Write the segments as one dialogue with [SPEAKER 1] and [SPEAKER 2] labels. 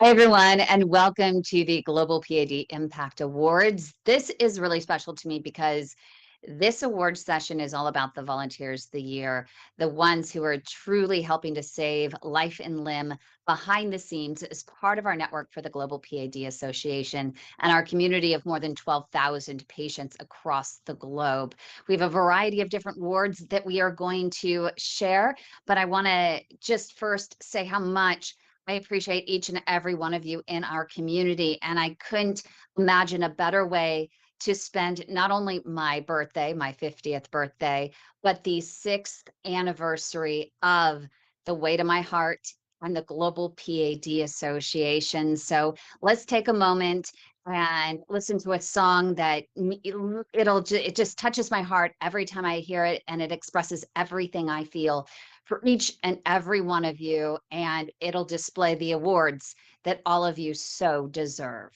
[SPEAKER 1] Hi, everyone, and welcome to the Global P.A.D. Impact Awards. This is really special to me because this award session is all about the volunteers of the year, the ones who are truly helping to save life and limb behind the scenes as part of our network for the Global PAD Association and our community of more than 12,000 patients across the globe. We have a variety of different awards that we are going to share, but I want to just first say how much I appreciate each and every one of you in our community, and I couldn't imagine a better way to spend not only my birthday, my 50th birthday, but the 6th anniversary of the Weight of My Heart and the Global PAD Association. So let's take a moment and listen to a song that it just touches my heart every time I hear it, and it expresses everything I feel for each and every one of you, and it'll display the awards that all of you so deserve.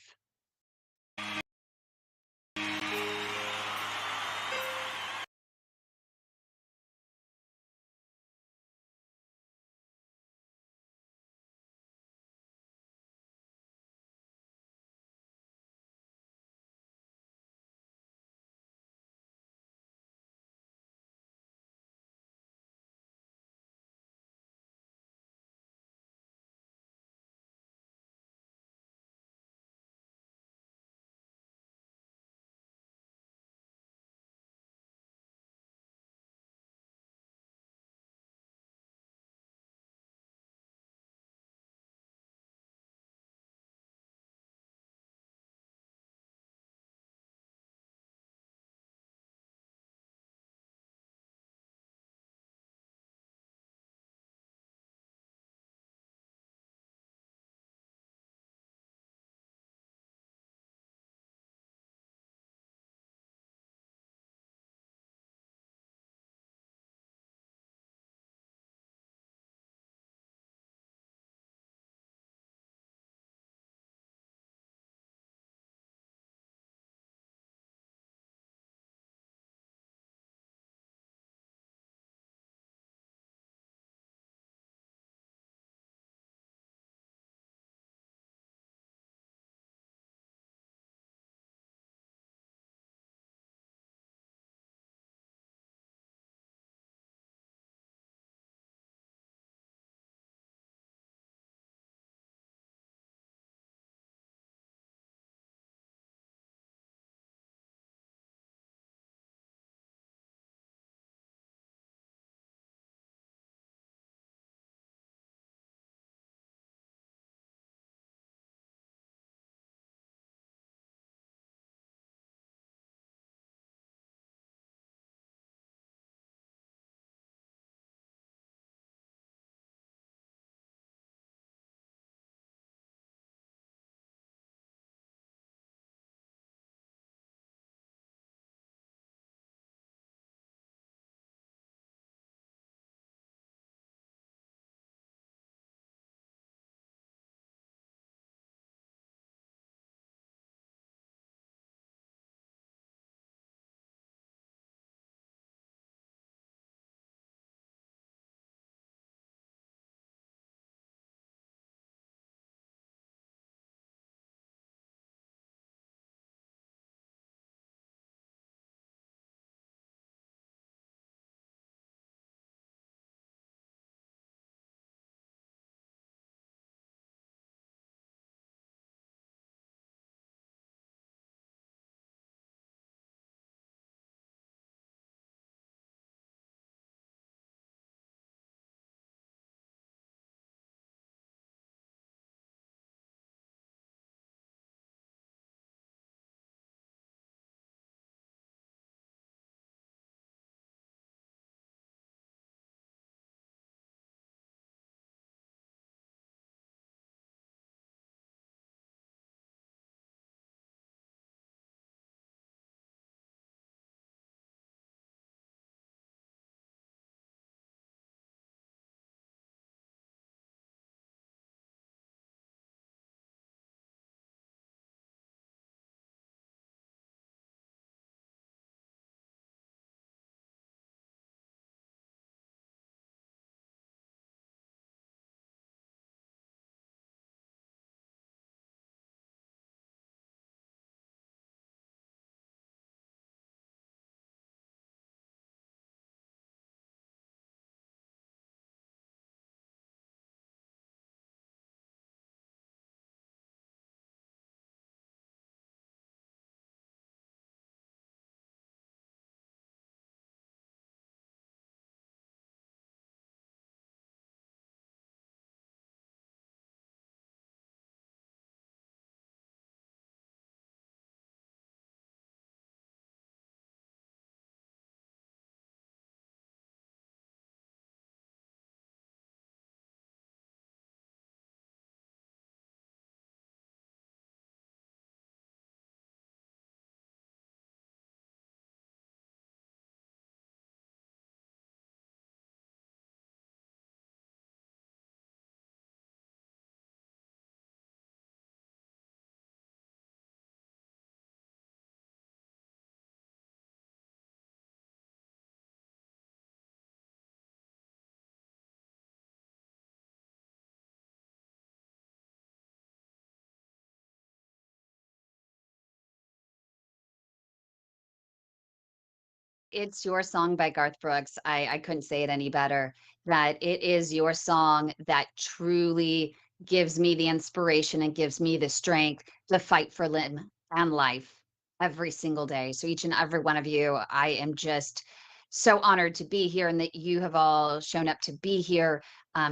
[SPEAKER 1] It's Your Song by Garth Brooks. I couldn't say it any better. That it is your song that truly gives me the inspiration and gives me the strength to fight for limb and life every single day. So each and every one of you, I am just so honored to be here and that you have all shown up to be here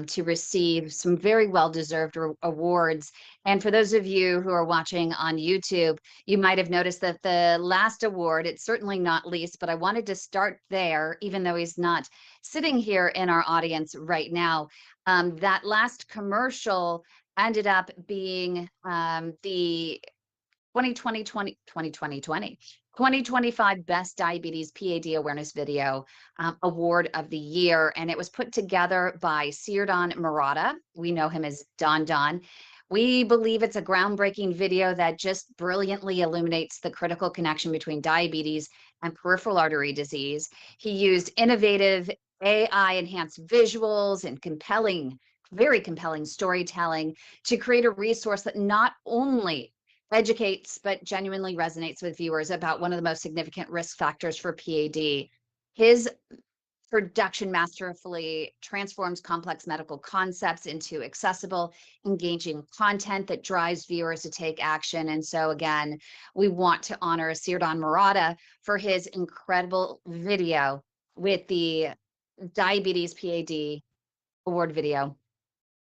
[SPEAKER 1] to receive some very well-deserved awards. And for those of you who are watching on YouTube, you might have noticed that the last award, it's certainly not least, but I wanted to start there, even though he's not sitting here in our audience right now. That last commercial ended up being the 2025 Best Diabetes PAD Awareness Video Award of the Year. And it was put together by Sirdon Murata. We know him as Don Don. We believe it's a groundbreaking video that just brilliantly illuminates the critical connection between diabetes and peripheral artery disease. He used innovative AI enhanced visuals and very compelling storytelling to create a resource that not only educates but genuinely resonates with viewers about one of the most significant risk factors for PAD. His production masterfully transforms complex medical concepts into accessible, engaging content that drives viewers to take action. And so again, we want to honor Sirdon Murata for his incredible video with the Diabetes PAD Award video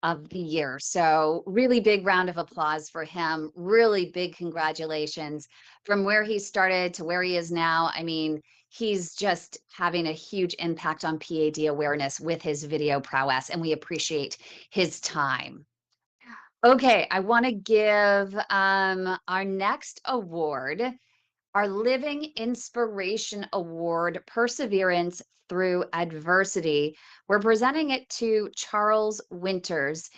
[SPEAKER 1] of the year. So really big round of applause for him. Really big congratulations from where he started to where he is now. I mean, he's just having a huge impact on PAD awareness with his video prowess, and we appreciate his time. Okay, I want to give our next award, our Living Inspiration Award, Perseverance Through Adversity. We're presenting it to Charles Winters.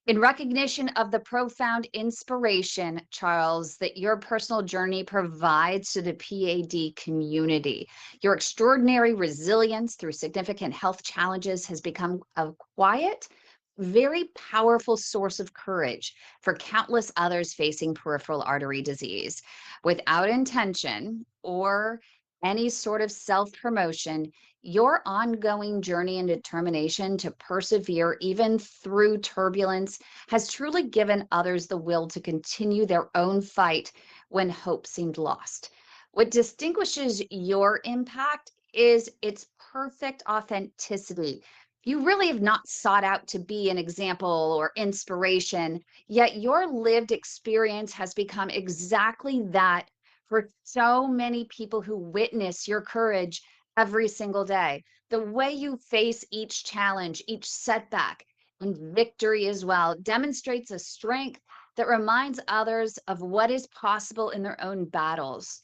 [SPEAKER 1] In recognition of the profound inspiration, Charles, that your personal journey provides to the PAD community, your extraordinary resilience through significant health challenges has become a quiet, very powerful source of courage for countless others facing peripheral artery disease. Without intention or any sort of self promotion, your ongoing journey and determination to persevere even through turbulence has truly given others the will to continue their own fight when hope seemed lost. What distinguishes your impact is its perfect authenticity. You really have not sought out to be an example or inspiration, yet your lived experience has become exactly that for so many people who witness your courage every single day. The way you face each challenge, each setback, and victory as well demonstrates a strength that reminds others of what is possible in their own battles.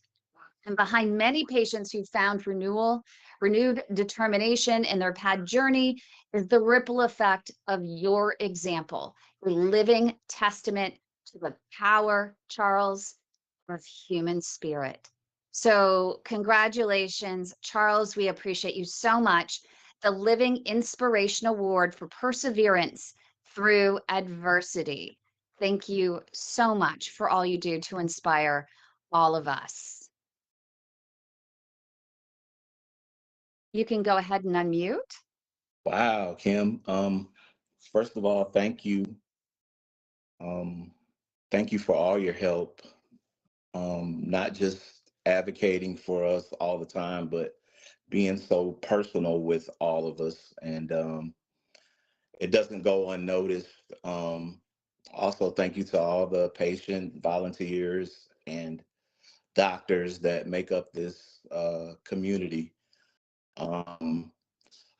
[SPEAKER 1] And behind many patients who found renewed determination in their PAD journey is the ripple effect of your example, a living testament to the power, Charles, of human spirit. So, congratulations, Charles. We appreciate you so much. The Living Inspiration Award for Perseverance Through Adversity. Thank you so much for all you do to inspire all of us. You can go ahead and unmute.
[SPEAKER 2] Wow, Kim. First of all, thank you. Um, Thank you for all your help. Not just advocating for us all the time, but being so personal with all of us. And it doesn't go unnoticed. Also, thank you to all the patient volunteers and doctors that make up this community. Um,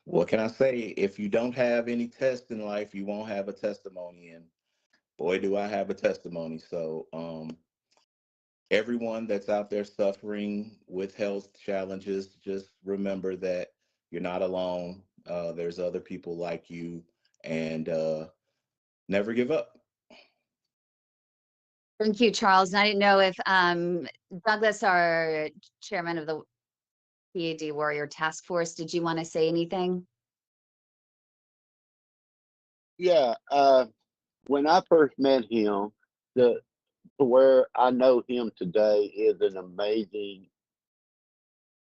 [SPEAKER 2] what can I say? If you don't have any tests in life, you won't have a testimony. And boy, do I have a testimony. So, everyone that's out there suffering with health challenges, just remember that you're not alone. There's other people like you, and never give up.
[SPEAKER 1] Thank you, Charles. And I didn't know if Douglas, our chairman of the PAD Warrior Task Force, did you want to say anything?
[SPEAKER 3] Yeah, when I first met him, the to where I know him today is an amazing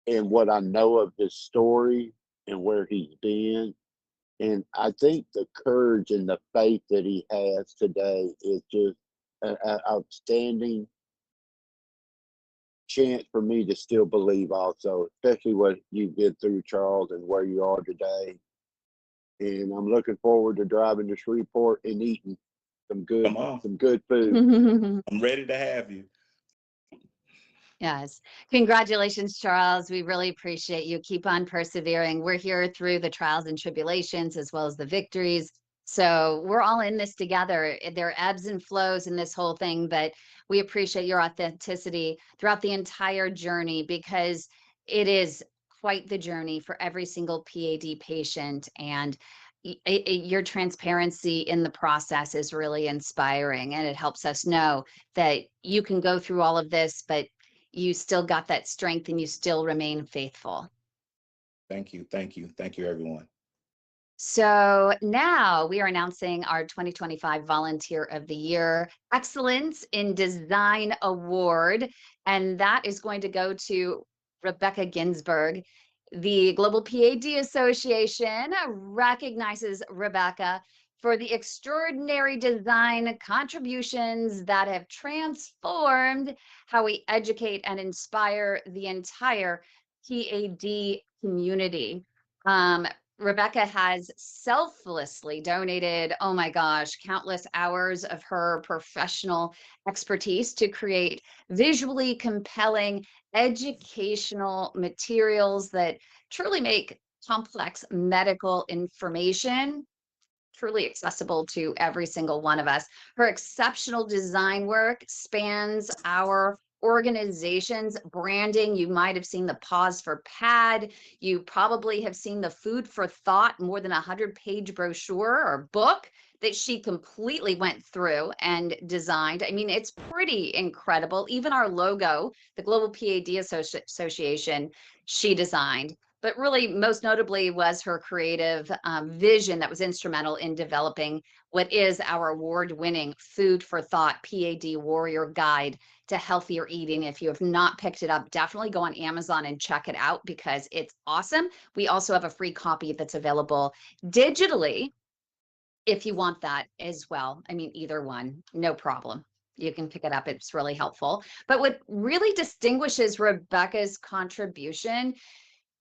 [SPEAKER 3] and what I know of his story and where he's been. And I think the courage and the faith that he has today is just an outstanding chance for me to still believe also, especially what you've been through, Charles, and where you are today. And I'm looking forward to driving to Shreveport and eating
[SPEAKER 2] Come on.
[SPEAKER 3] some good food.
[SPEAKER 2] I'm ready to have you.
[SPEAKER 1] Yes. Congratulations, Charles. We really appreciate you. Keep on persevering. We're here through the trials and tribulations as well as the victories. So we're all in this together. There are ebbs and flows in this whole thing, but we appreciate your authenticity throughout the entire journey because it is quite the journey for every single PAD patient. And your transparency in the process is really inspiring. And it helps us know that you can go through all of this, but you still got that strength and you still remain faithful.
[SPEAKER 2] Thank you. Thank you. Thank you, everyone.
[SPEAKER 1] So now we are announcing our 2025 Volunteer of the Year Excellence in Design Award. And that is going to go to Rebecca Ginsburg. The Global PAD Association recognizes Rebecca for the extraordinary design contributions that have transformed how we educate and inspire the entire PAD community. Rebecca has selflessly donated, oh my gosh, countless hours of her professional expertise to create visually compelling educational materials that truly make complex medical information truly accessible to every single one of us. Her exceptional design work spans our organization's branding. You might have seen the Pause for P.A.D. You probably have seen the Food for Thought, more than 100-page brochure or book that she completely went through and designed. I mean, it's pretty incredible. Even our logo, the Global PAD Association, she designed. But really, most notably was her creative vision that was instrumental in developing what is our award-winning Food for Thought PAD Warrior Guide to Healthier Eating. If you have not picked it up, definitely go on Amazon and check it out because it's awesome. We also have a free copy that's available digitally if you want that as well. I mean, either one, no problem. You can pick it up. It's really helpful. But what really distinguishes Rebecca's contribution,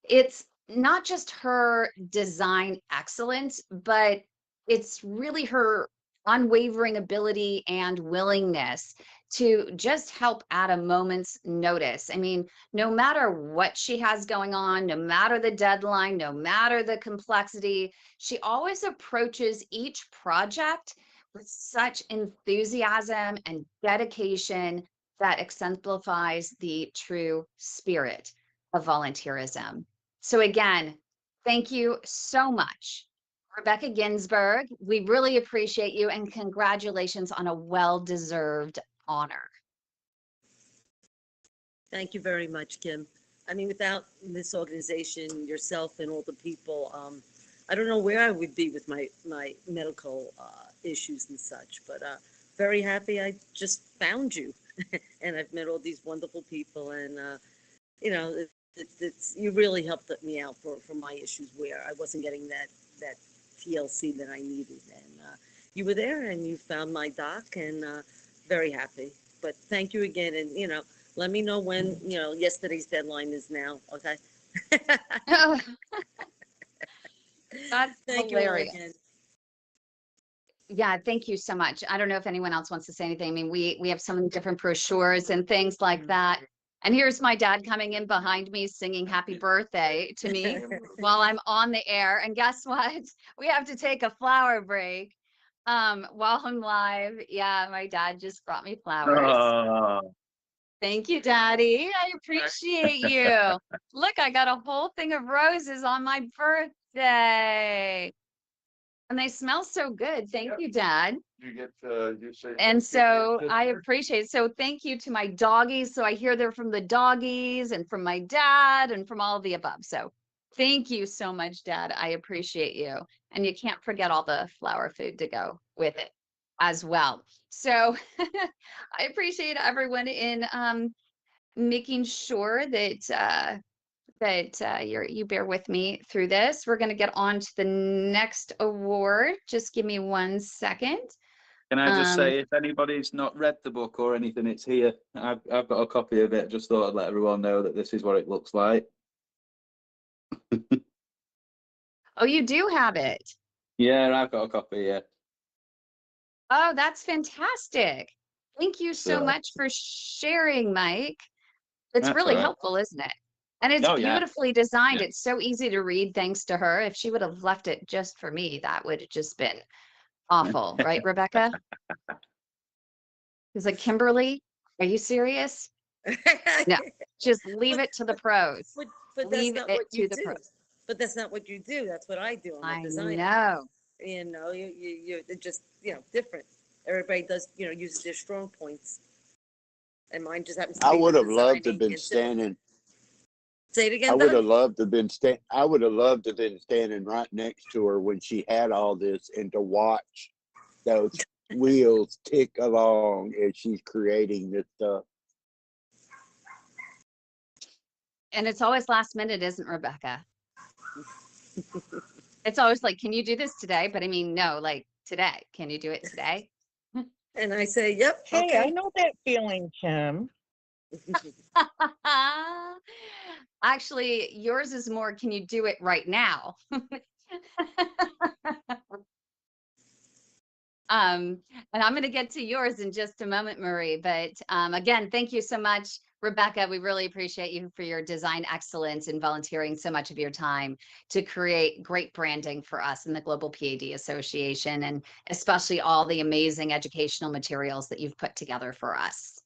[SPEAKER 1] it's not just her design excellence, but it's really her unwavering ability and willingness to just help at a moment's notice. I mean, no matter what she has going on, no matter the deadline, no matter the complexity, she always approaches each project with such enthusiasm and dedication that exemplifies the true spirit of volunteerism. So again, thank you so much, Rebecca Ginsburg. We really appreciate you and congratulations on a well-deserved honor.
[SPEAKER 4] Thank you very much, Kim. I mean, without this organization, yourself, and all the people, I don't know where I would be with my medical issues and such. But very happy I just found you, and I've met all these wonderful people, and you know, it's you really helped me out for my issues where I wasn't getting that TLC that I needed, and you were there and you found my doc, and very happy. But thank you again, and let me know when yesterday's deadline is now. Okay.
[SPEAKER 1] Oh, that's
[SPEAKER 4] Thank you all
[SPEAKER 1] hilarious.
[SPEAKER 4] again.
[SPEAKER 1] Yeah, thank you so much. I don't know if anyone else wants to say anything. I mean, we have so many different brochures and things like that. And here's my dad coming in behind me singing happy birthday to me while I'm on the air. And guess what? We have to take a flower break while I'm live. Yeah, my dad just brought me flowers. Thank you, Daddy. I appreciate you. Look, I got a whole thing of roses on my birthday. And they smell so good. Thank you, Dad.
[SPEAKER 5] You get you say.
[SPEAKER 1] And so I appreciate it. So thank you to my doggies. So I hear they're from the doggies and from my dad and from all of the above. So thank you so much, Dad. I appreciate you. And you can't forget all the flower food to go with it as well. So I appreciate everyone in making sure that that you bear with me through this. We're going to get on to the next award. Just give me 1 second.
[SPEAKER 5] Can I just say, if anybody's not read the book or anything, it's here. I've got a copy of it. Just thought I'd let everyone know that this is what it looks like.
[SPEAKER 1] Oh, you do have it.
[SPEAKER 5] Yeah, I've got a copy, yeah.
[SPEAKER 1] Oh, that's fantastic. Thank you so
[SPEAKER 5] So-
[SPEAKER 1] much for sharing, Mike. It's
[SPEAKER 5] That's
[SPEAKER 1] really
[SPEAKER 5] all right.
[SPEAKER 1] helpful, isn't it? And it's
[SPEAKER 5] Oh, yeah.
[SPEAKER 1] beautifully designed.
[SPEAKER 5] Yeah.
[SPEAKER 1] It's so easy to read thanks to her. If she would have left it just for me, that would have just been awful, right, Rebecca? He's like, Kimberly, are you serious? No, just leave it to the pros.
[SPEAKER 4] But that's
[SPEAKER 1] Leave
[SPEAKER 4] not
[SPEAKER 1] it
[SPEAKER 4] what you
[SPEAKER 1] to the
[SPEAKER 4] do.
[SPEAKER 1] pros.
[SPEAKER 4] But that's not what you do. That's what I do. I'm a
[SPEAKER 1] I
[SPEAKER 4] designer.
[SPEAKER 1] know.
[SPEAKER 4] You're just, different. Everybody does, uses their strong points. And mine just happens to
[SPEAKER 3] I
[SPEAKER 4] be the
[SPEAKER 3] would have loved to have
[SPEAKER 4] designing
[SPEAKER 3] been
[SPEAKER 4] and doing.
[SPEAKER 3] standing.
[SPEAKER 4] Say it again,
[SPEAKER 3] I would
[SPEAKER 4] Doug?
[SPEAKER 3] have loved to have been I would have loved to have been standing right next to her when she had all this, and to watch those wheels tick along as she's creating this stuff.
[SPEAKER 1] And it's always last minute, isn't Rebecca? It's always like, can you do this today? But I mean, no, like today. Can you do it today?
[SPEAKER 4] And I say, yep,
[SPEAKER 6] Hey, I
[SPEAKER 4] okay.
[SPEAKER 6] know that feeling, Kim.
[SPEAKER 1] Actually, yours is more, can you do it right now? And I'm going to get to yours in just a moment, Marie. But again, thank you so much, Rebecca. We really appreciate you for your design excellence and volunteering so much of your time to create great branding for us in the Global PAD Association, and especially all the amazing educational materials that you've put together for us.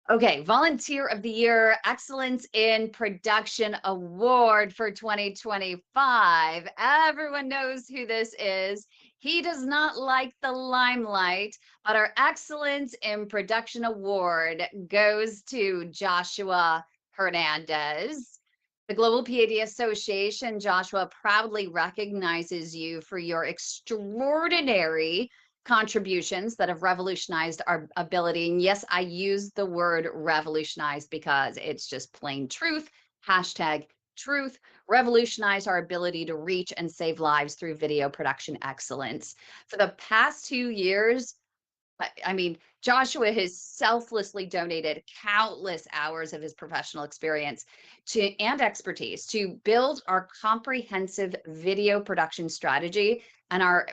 [SPEAKER 1] Okay, Volunteer of the Year Excellence in Production Award for 2025. Everyone knows who this is. He does not like the limelight, but our Excellence in Production Award goes to Joshua Hernandez. The Global PAD Association, Joshua, proudly recognizes you for your extraordinary contributions that have revolutionized our ability. And yes, I use the word revolutionized because it's just plain truth. Hashtag truth. Revolutionize our ability to reach and save lives through video production excellence. For the past 2 years, I mean, Joshua has selflessly donated countless hours of his professional experience and expertise to build our comprehensive video production strategy and our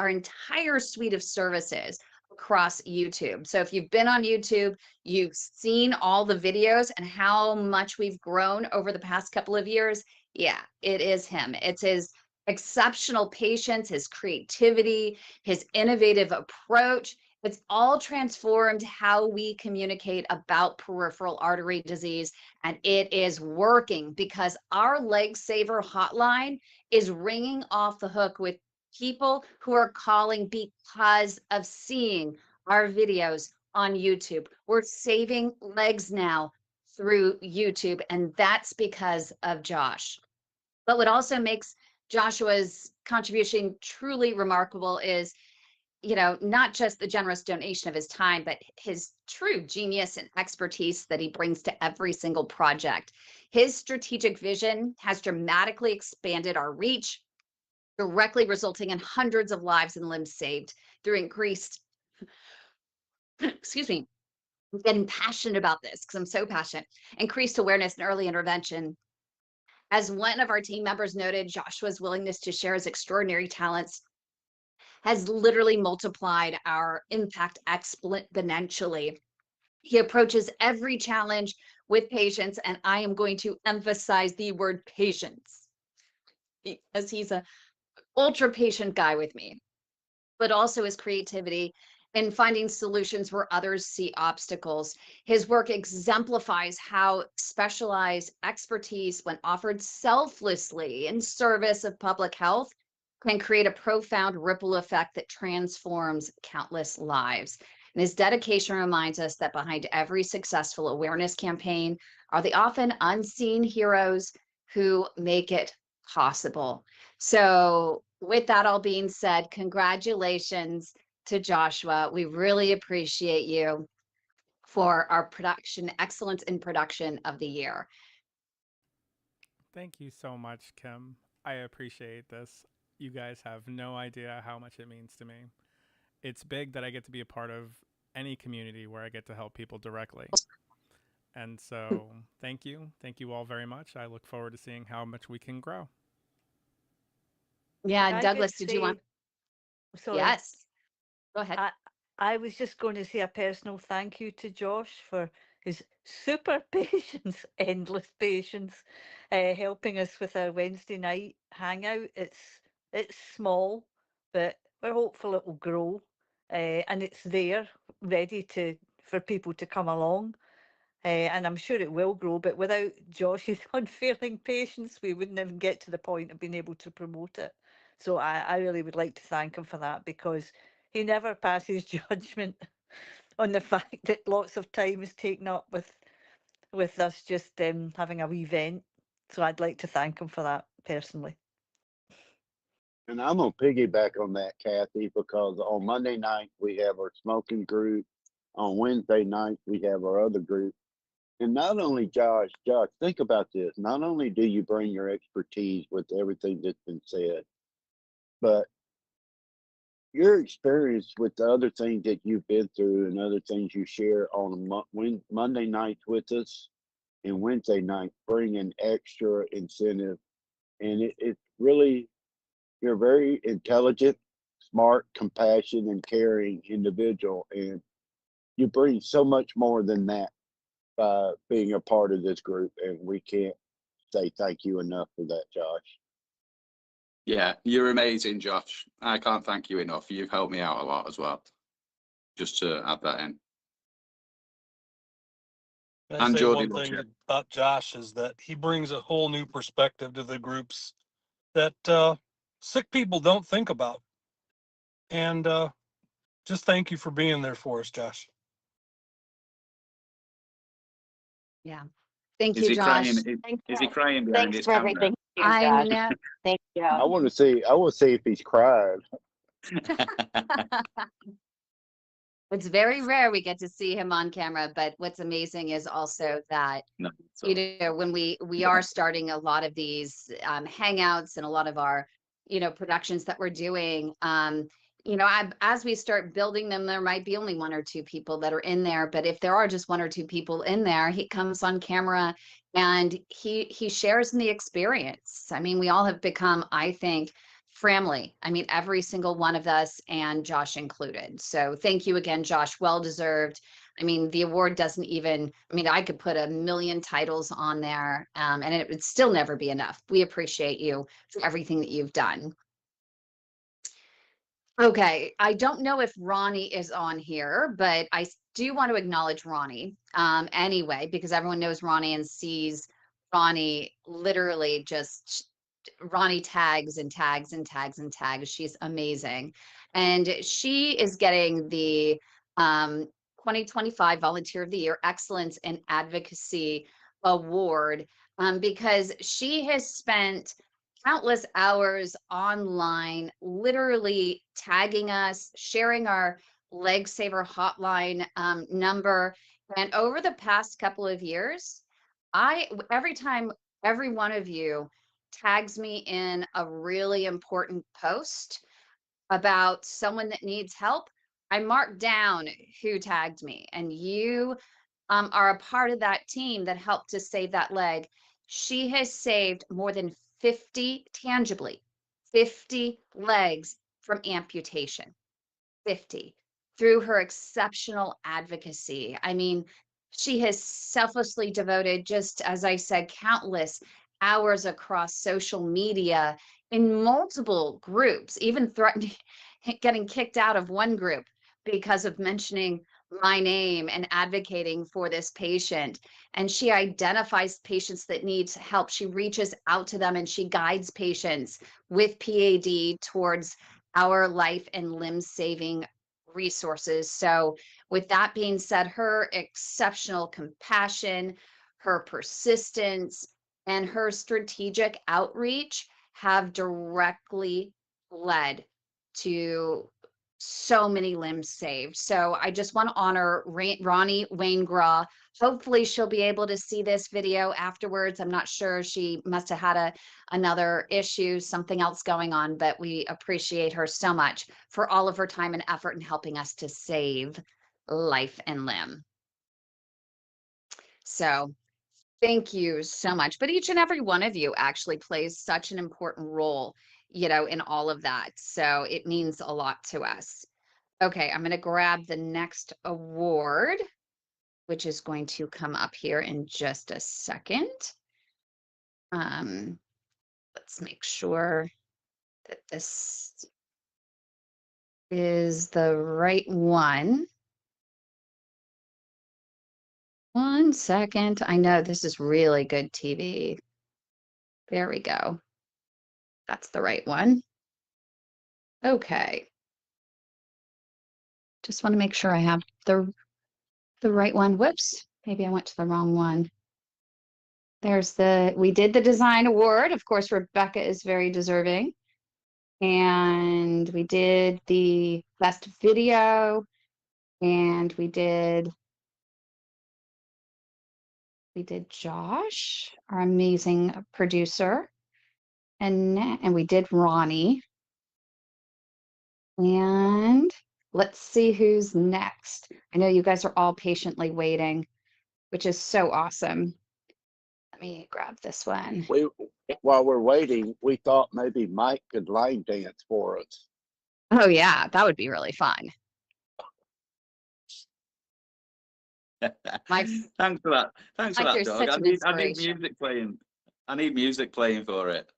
[SPEAKER 1] entire suite of services across YouTube. So if you've been on YouTube, you've seen all the videos and how much we've grown over the past couple of years. Yeah, it is him. It's his exceptional patience, his creativity, his innovative approach. It's all transformed how we communicate about peripheral artery disease, and it is working because our Lifesaver hotline is ringing off the hook with people who are calling because of seeing our videos on YouTube. We're saving legs now through YouTube, and that's because of Josh. But what also makes Joshua's contribution truly remarkable is, not just the generous donation of his time, but his true genius and expertise that he brings to every single project. His strategic vision has dramatically expanded our reach, directly resulting in hundreds of lives and limbs saved through increased, excuse me, I'm getting passionate about this because I'm so passionate, increased awareness and early intervention. As one of our team members noted, Joshua's willingness to share his extraordinary talents has literally multiplied our impact exponentially. He approaches every challenge with patience, and I am going to emphasize the word patience because he's an ultra patient guy with me, but also his creativity in finding solutions where others see obstacles. His work exemplifies how specialized expertise, when offered selflessly in service of public health, can create a profound ripple effect that transforms countless lives. And his dedication reminds us that behind every successful awareness campaign are the often unseen heroes who make it possible. So, with that all being said, congratulations to Joshua. We really appreciate you for our production excellence in production of the year.
[SPEAKER 7] Thank you so much, Kim. I appreciate this. You guys have no idea how much it means to me. It's big that I get to be a part of any community where I get to help people directly. And so, thank you. Thank you all very much. I look forward to seeing how much we can grow.
[SPEAKER 1] Yeah,
[SPEAKER 8] I
[SPEAKER 1] Douglas,
[SPEAKER 8] could
[SPEAKER 1] did you want?
[SPEAKER 8] say, sorry,
[SPEAKER 1] Yes, go ahead.
[SPEAKER 8] I was just going to say a personal thank you to Josh for his super patience, endless patience, helping us with our Wednesday night hangout. It's small, but we're hopeful it will grow, and it's there, ready to for people to come along. And I'm sure it will grow, but without Josh's unfailing patience, we wouldn't even get to the point of being able to promote it. So I really would like to thank him for that, because he never passes judgment on the fact that lots of time is taken up with us just having a wee vent. So I'd like to thank him for that personally.
[SPEAKER 3] And I'm gonna piggyback on that, Kathy, because on Monday night we have our smoking group. On Wednesday night we have our other group. And not only Josh, think about this. Not only do you bring your expertise with everything that's been said, but your experience with the other things that you've been through and other things you share on Monday nights with us and Wednesday night bring an extra incentive. And it really, you're a very intelligent, smart, compassionate, and caring individual. And you bring so much more than that by being a part of this group. And we can't say thank you enough for that, Josh.
[SPEAKER 5] Yeah, you're amazing, Josh. I can't thank you enough. You've helped me out a lot as well. Just to add that in.
[SPEAKER 9] Can I
[SPEAKER 5] And
[SPEAKER 9] say
[SPEAKER 5] Geordie
[SPEAKER 9] one thing
[SPEAKER 5] Butcher.
[SPEAKER 9] about Josh is that he brings a whole new perspective to the groups that sick people don't think about. And just thank you for being there for us, Josh.
[SPEAKER 1] Yeah. Thank
[SPEAKER 5] Is
[SPEAKER 1] you,
[SPEAKER 5] he crying?
[SPEAKER 1] Josh.
[SPEAKER 5] Is he crying behind
[SPEAKER 6] Thanks
[SPEAKER 5] his
[SPEAKER 6] for
[SPEAKER 5] camera?
[SPEAKER 6] everything,
[SPEAKER 1] I
[SPEAKER 6] Josh.
[SPEAKER 1] know.
[SPEAKER 6] Thank you.
[SPEAKER 3] I want to see if he's crying.
[SPEAKER 1] It's very rare we get to see him on camera, but what's amazing is also that,
[SPEAKER 5] No,
[SPEAKER 1] you know, when we are starting a lot of these hangouts and a lot of our, you know, productions that we're doing, you know, as we start building them, there might be only one or two people that are in there, but if there are just one or two people in there, he comes on camera and he shares in the experience. I mean, we all have become, I think, family. I mean, every single one of us, and Josh included. So thank you again, Josh. Well deserved. I mean, the award doesn't even, I mean, I could put a million titles on there, and it would still never be enough. We appreciate you for everything that you've done. Okay, I don't know if Ronnie is on here, but I do want to acknowledge Ronnie anyway, because everyone knows Ronnie and sees Ronnie literally just Ronnie tags and tags and tags and tags. She's amazing. And she is getting the 2025 Volunteer of the Year Excellence in Advocacy Award because she has spent countless hours online, literally tagging us, sharing our Leg Saver hotline number. And over the past couple of years, every time every one of you tags me in a really important post about someone that needs help, I mark down who tagged me. And you are a part of that team that helped to save that leg. She has saved more than 50, tangibly, 50 legs from amputation. 50 through her exceptional advocacy. I mean, she has selflessly devoted, just as I said, countless hours across social media in multiple groups, even threatening getting kicked out of one group because of mentioning my name and advocating for this patient. And she identifies patients that need help. She reaches out to them and she guides patients with PAD towards our life and limb saving resources. So, with that being said, her exceptional compassion, her persistence, and her strategic outreach have directly led to so many limbs saved. So I just want to honor Ronnie Waingraw. Hopefully she'll be able to see this video afterwards. I'm not sure. She must have had another issue, something else going on, but we appreciate her so much for all of her time and effort in helping us to save life and limb. So thank you so much. But each and every one of you actually plays such an important role, in all of that. So it means a lot to us. Okay, I'm going to grab the next award, which is going to come up here in just a second. Let's make sure that this is the right one. One second. I know this is really good TV. There we go. That's the right one. Okay. Just want to make sure I have the right one. Whoops, maybe I went to the wrong one. We did the design award. Of course, Rebecca is very deserving. And we did the best video, and we did Josh, our amazing producer, and we did Ronnie. And let's see who's next. I know you guys are all patiently waiting, which is so awesome. Let me grab this one.
[SPEAKER 3] While we're waiting, we thought maybe Mike could line dance for us.
[SPEAKER 1] Oh yeah, that would be really fun.
[SPEAKER 5] Thanks for that. Thanks for
[SPEAKER 1] Mike,
[SPEAKER 5] that,
[SPEAKER 1] you're
[SPEAKER 5] Doug.
[SPEAKER 1] such an
[SPEAKER 5] I need
[SPEAKER 1] inspiration.
[SPEAKER 5] music playing. I need music playing for it.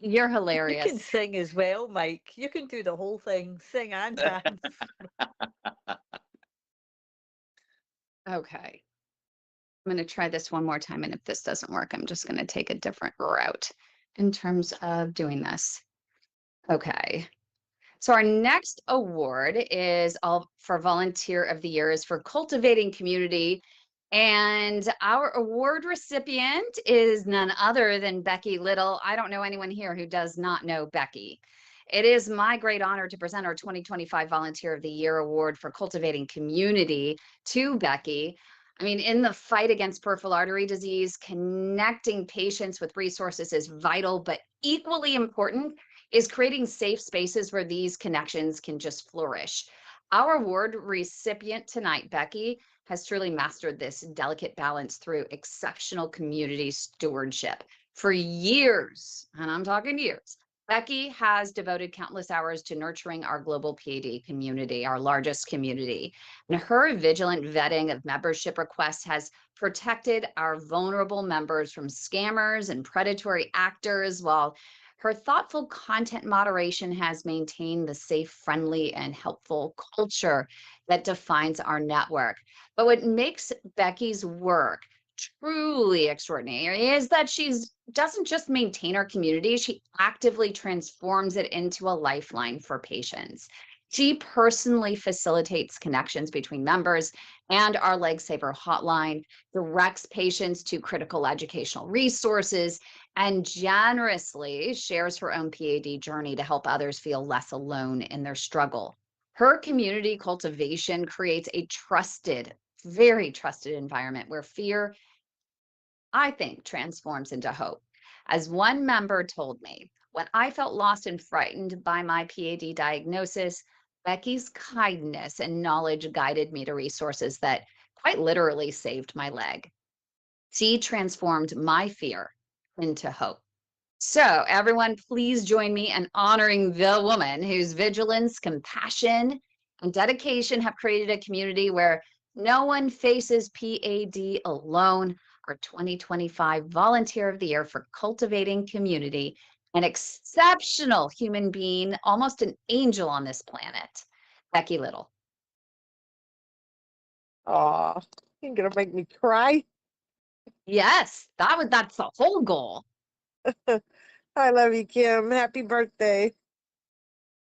[SPEAKER 1] You're
[SPEAKER 8] You can
[SPEAKER 1] hilarious.
[SPEAKER 8] sing as well, Mike. You can do the whole thing, sing and dance.
[SPEAKER 1] Okay. I'm going to try this one more time, and if this doesn't work, I'm just going to take a different route in terms of doing this. Okay. So our next award is all for Volunteer of the Year is for cultivating community. And our award recipient is none other than Becky Little. I don't know anyone here who does not know Becky. It is my great honor to present our 2025 Volunteer of the Year Award for cultivating community to Becky. I mean, in the fight against peripheral artery disease, connecting patients with resources is vital, but equally important is creating safe spaces where these connections can just flourish. Our award recipient tonight, Becky, has truly mastered this delicate balance through exceptional community stewardship. For years, and I'm talking years, Becky has devoted countless hours to nurturing our global P.A.D community, our largest community. And her vigilant vetting of membership requests has protected our vulnerable members from scammers and predatory actors, while her thoughtful content moderation has maintained the safe, friendly, and helpful culture that defines our network. But what makes Becky's work truly extraordinary is that she doesn't just maintain our community, she actively transforms it into a lifeline for patients. She personally facilitates connections between members and our Lifesaver hotline, directs patients to critical educational resources, and generously shares her own P.A.D journey to help others feel less alone in their struggle. Her community cultivation creates a trusted, very trusted environment where fear, I think, transforms into hope. As one member told me, when I felt lost and frightened by my P.A.D diagnosis, Becky's kindness and knowledge guided me to resources that quite literally saved my leg. She transformed my fear into hope. So, everyone, please join me in honoring the woman whose vigilance, compassion, and dedication have created a community where no one faces P.A.D alone. Our 2025 Volunteer of the Year for Cultivating Community, an exceptional human being, almost an angel on this planet, Becky Little.
[SPEAKER 6] Aw, you're gonna make me cry.
[SPEAKER 1] Yes, that's the whole goal.
[SPEAKER 6] I love you, Kim. Happy birthday.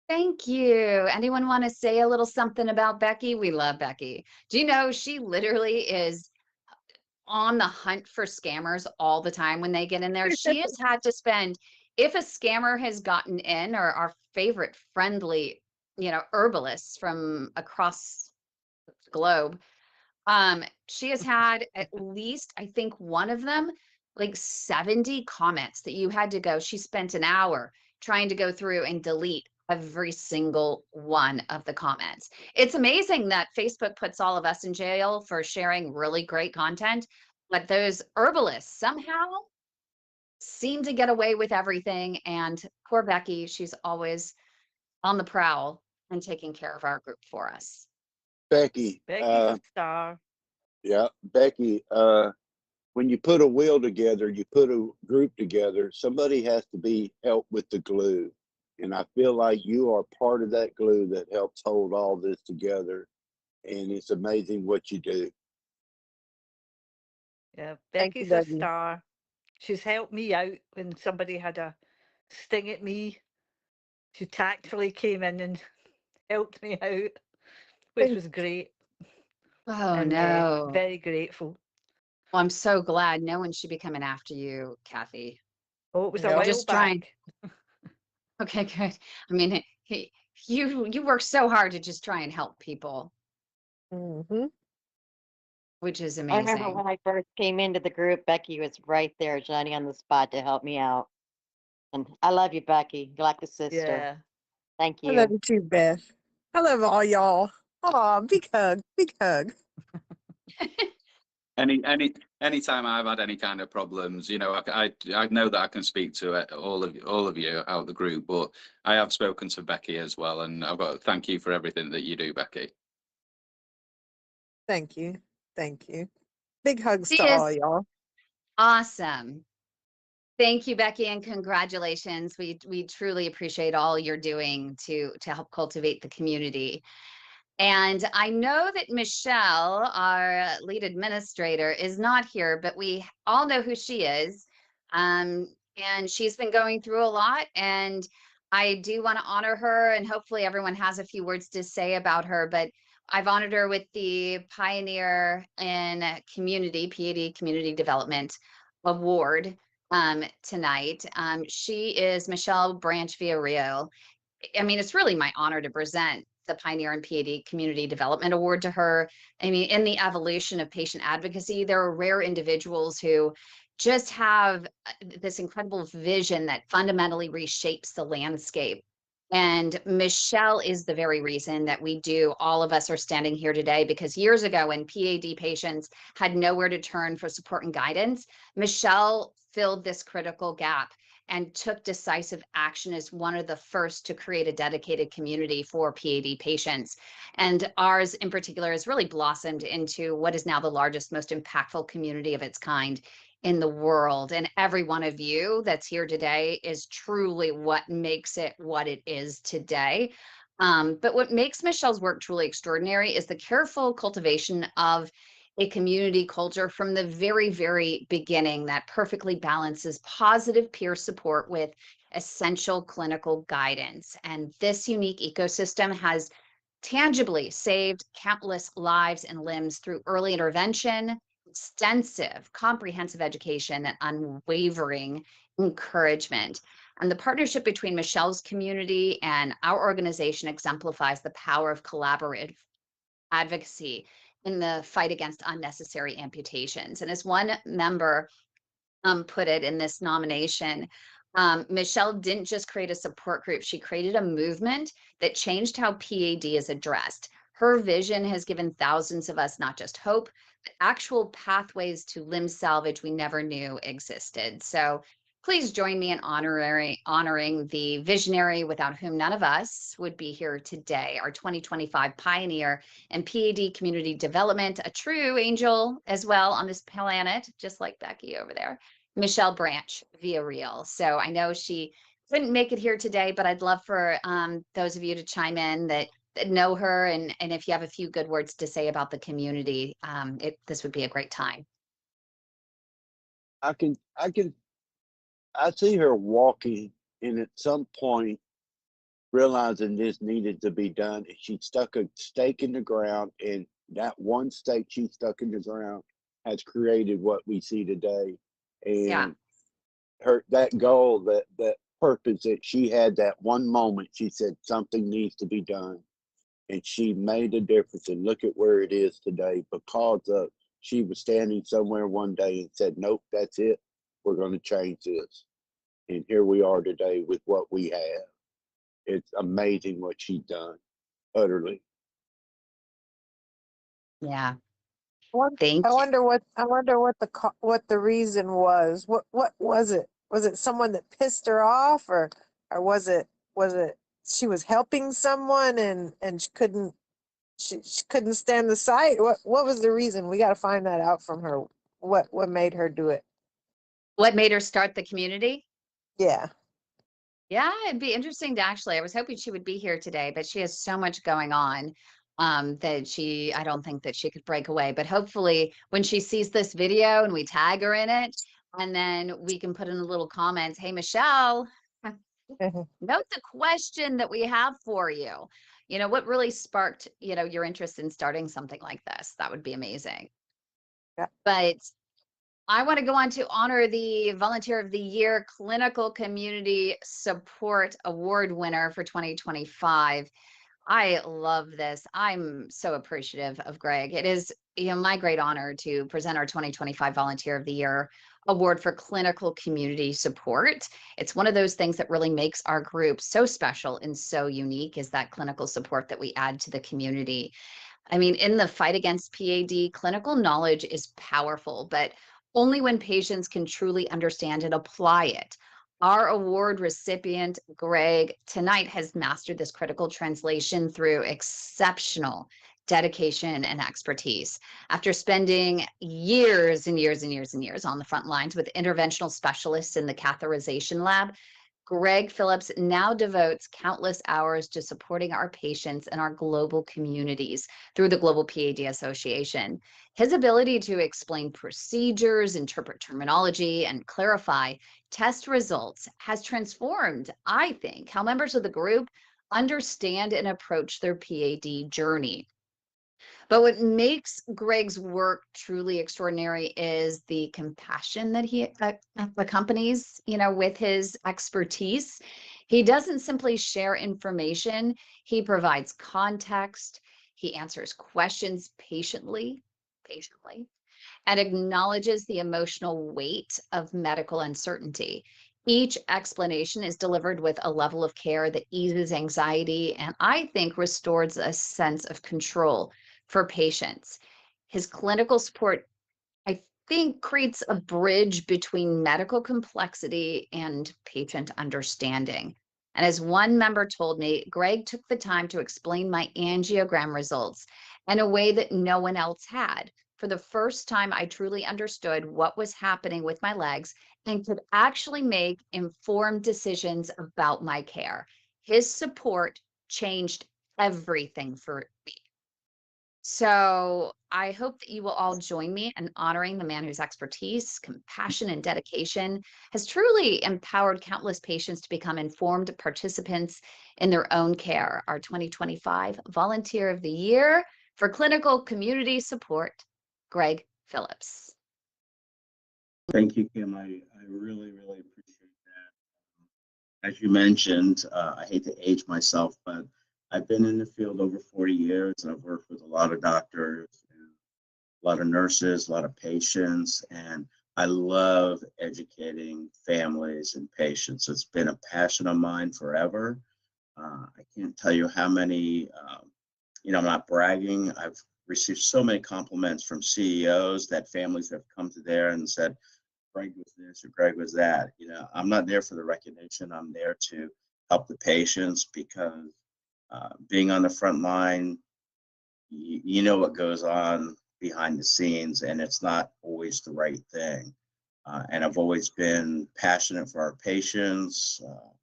[SPEAKER 1] Thank you. Anyone want to say a little something about Becky? We love Becky. Do you know she literally is on the hunt for scammers all the time when they get in there? She has had to spend if a scammer has gotten in, or our favorite friendly, herbalists from across the globe, she has had at least, I think, one of them, like 70 comments that you had to go. She spent an hour trying to go through and delete every single one of the comments. It's amazing that Facebook puts all of us in jail for sharing really great content, but those herbalists somehow seem to get away with everything. And poor Becky, she's always on the prowl and taking care of our group for us.
[SPEAKER 3] Becky,
[SPEAKER 8] Becky's a star.
[SPEAKER 3] yeah, Becky, when you put a wheel together, you put a group together, somebody has to be help with the glue. And I feel like you are part of that glue that helps hold all this together. And it's amazing what you do.
[SPEAKER 8] Yeah,
[SPEAKER 6] Thank you,
[SPEAKER 8] Becky's a
[SPEAKER 6] Dougie.
[SPEAKER 8] star. She's helped me out when somebody had a sting at me. She tactfully came in and helped me out, which was great,
[SPEAKER 1] Oh
[SPEAKER 8] and
[SPEAKER 1] no.
[SPEAKER 8] very grateful.
[SPEAKER 1] Well, I'm so glad no one should be coming after you, Kathy.
[SPEAKER 8] Oh, it was a
[SPEAKER 6] No.
[SPEAKER 8] while
[SPEAKER 1] Just trying.
[SPEAKER 8] back.
[SPEAKER 1] Okay, good. I mean, you work so hard to just try and help people,
[SPEAKER 6] Hmm.
[SPEAKER 1] which is
[SPEAKER 10] I remember
[SPEAKER 1] amazing.
[SPEAKER 10] when I first came into the group, Becky was right there, Johnny, on the spot to help me out. And I love you, Becky. You're like a sister.
[SPEAKER 8] Yeah.
[SPEAKER 10] Thank
[SPEAKER 6] I love
[SPEAKER 10] you.
[SPEAKER 6] you too, Beth. I love all y'all. Aw, big hug, big hug.
[SPEAKER 5] Anytime I've had any kind of problems, I know that I can speak to all of you out of the group, but I have spoken to Becky as well, and I've got to thank you for everything that you do, Becky.
[SPEAKER 6] Thank you. Thank you. Big hugs
[SPEAKER 1] She
[SPEAKER 6] to all
[SPEAKER 1] is
[SPEAKER 6] y'all.
[SPEAKER 1] awesome. Thank you, Becky, and congratulations. We truly appreciate all you're doing to help cultivate the community. And I know that Michelle, our lead administrator, is not here, but we all know who she is. And she's been going through a lot, and I do want to honor her, and hopefully everyone has a few words to say about her. But I've honored her with the Pioneer in Community, P.A.D. Community Development Award tonight. She is Michelle Branch Villarreal. I mean, it's really my honor to present the Pioneer and P.A.D. Community Development Award to her. I mean, in the evolution of patient advocacy, there are rare individuals who just have this incredible vision that fundamentally reshapes the landscape. And Michelle is the very reason that all of us are standing here today, because years ago, when PAD patients had nowhere to turn for support and guidance, Michelle filled this critical gap and took decisive action as one of the first to create a dedicated community for PAD patients. And ours in particular has really blossomed into what is now the largest, most impactful community of its kind in the world. And every one of you that's here today is truly what makes it what it is today. But what makes Michelle's work truly extraordinary is the careful cultivation of a community culture from the very, very beginning that perfectly balances positive peer support with essential clinical guidance. And this unique ecosystem has tangibly saved countless lives and limbs through early intervention, extensive, comprehensive education, and unwavering encouragement. And the partnership between Michelle's community and our organization exemplifies the power of collaborative advocacy in the fight against unnecessary amputations. And as one member put it in this nomination, Michelle didn't just create a support group, she created a movement that changed how PAD is addressed. Her vision has given thousands of us not just hope, but actual pathways to limb salvage we never knew existed. So please join me in honoring the visionary without whom none of us would be here today, our 2025 pioneer in PAD community development, a true angel as well on this planet, just like Becky over there, Michelle Branch Villarreal. So I know she couldn't make it here today, but I'd love for those of you to chime in that know her, and if you have a few good words to say about the community, this would be a great time.
[SPEAKER 3] I see her walking, and at some point realizing this needed to be done, she stuck a stake in the ground, and that one stake she stuck in the ground has created what we see today.
[SPEAKER 1] Yeah.
[SPEAKER 3] And her that goal that purpose that she had that one moment. She said something needs to be done, and she made a difference. And look at where it is today because of she was standing somewhere one day and said, "Nope, that's it. We're going to change this." And here we are today with what we have. It's amazing what she's done, utterly.
[SPEAKER 1] Yeah.
[SPEAKER 6] I
[SPEAKER 1] Thank you.
[SPEAKER 6] wonder what what the reason was. What was it? Was it someone that pissed her off, or was it she was helping someone and she couldn't stand the sight? What was the reason? We got to find that out from her. What made her do it?
[SPEAKER 1] What made her start the community?
[SPEAKER 6] Yeah.
[SPEAKER 1] Yeah, it'd be interesting to actually. I was hoping she would be here today, but she has so much going on that I don't think that she could break away. But hopefully, when she sees this video and we tag her in it, and then we can put in the little comments, "Hey, Michelle, note the question that we have for you. You know, what really sparked, your interest in starting something like this? That would be amazing."
[SPEAKER 6] Yeah.
[SPEAKER 1] But I want to go on to honor the Volunteer of the Year Clinical Community Support Award winner for 2025. I love this. I'm so appreciative of Greg. It is, my great honor to present our 2025 Volunteer of the Year Award for Clinical Community Support. It's one of those things that really makes our group so special and so unique, is that clinical support that we add to the community. I mean, in the fight against PAD, clinical knowledge is powerful, but only when patients can truly understand and apply it. Our award recipient, Greg, tonight has mastered this critical translation through exceptional dedication and expertise. After spending years and years and years and years on the front lines with interventional specialists in the catheterization lab, Greg Phillips now devotes countless hours to supporting our patients and our global communities through the Global PAD Association. His ability to explain procedures, interpret terminology, and clarify test results has transformed, I think, how members of the group understand and approach their PAD journey. But what makes Greg's work truly extraordinary is the compassion that he accompanies, with his expertise. He doesn't simply share information, he provides context, he answers questions patiently, and acknowledges the emotional weight of medical uncertainty. Each explanation is delivered with a level of care that eases anxiety and I think restores a sense of control for patients. His clinical support, I think, creates a bridge between medical complexity and patient understanding. And as one member told me, Greg took the time to explain my angiogram results in a way that no one else had. For the first time, I truly understood what was happening with my legs and could actually make informed decisions about my care. His support changed everything for me. So I hope that you will all join me in honoring the man whose expertise, compassion, and dedication has truly empowered countless patients to become informed participants in their own care. Our 2025 Volunteer of the Year for Clinical Community Support, Greg Phillips.
[SPEAKER 11] Thank you, Kim. I really, really appreciate that. As you mentioned, I hate to age myself, but I've been in the field over 40 years. And I've worked with a lot of doctors, and a lot of nurses, a lot of patients, and I love educating families and patients. It's been a passion of mine forever. I can't tell you how many, I'm not bragging. I've received so many compliments from CEOs that families have come to there and said, Greg was this or Greg was that. I'm not there for the recognition. I'm there to help the patients because being on the front line, you know what goes on behind the scenes, and it's not always the right thing. And I've always been passionate for our patients.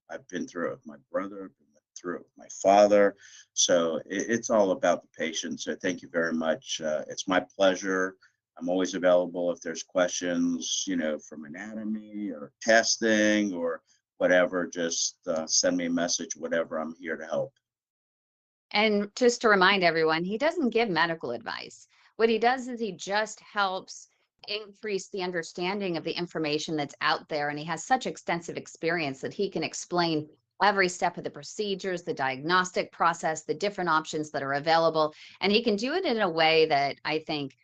[SPEAKER 11] I've been through it with my brother, I've been through it with my father. So it's all about the patient. So thank you very much. It's my pleasure. I'm always available if there's questions, from anatomy or testing or whatever. Just send me a message, whatever. I'm here to help.
[SPEAKER 1] And just to remind everyone, he doesn't give medical advice. What he does is he just helps increase the understanding of the information that's out there. And he has such extensive experience that he can explain every step of the procedures, the diagnostic process, the different options that are available. And he can do it in a way that I think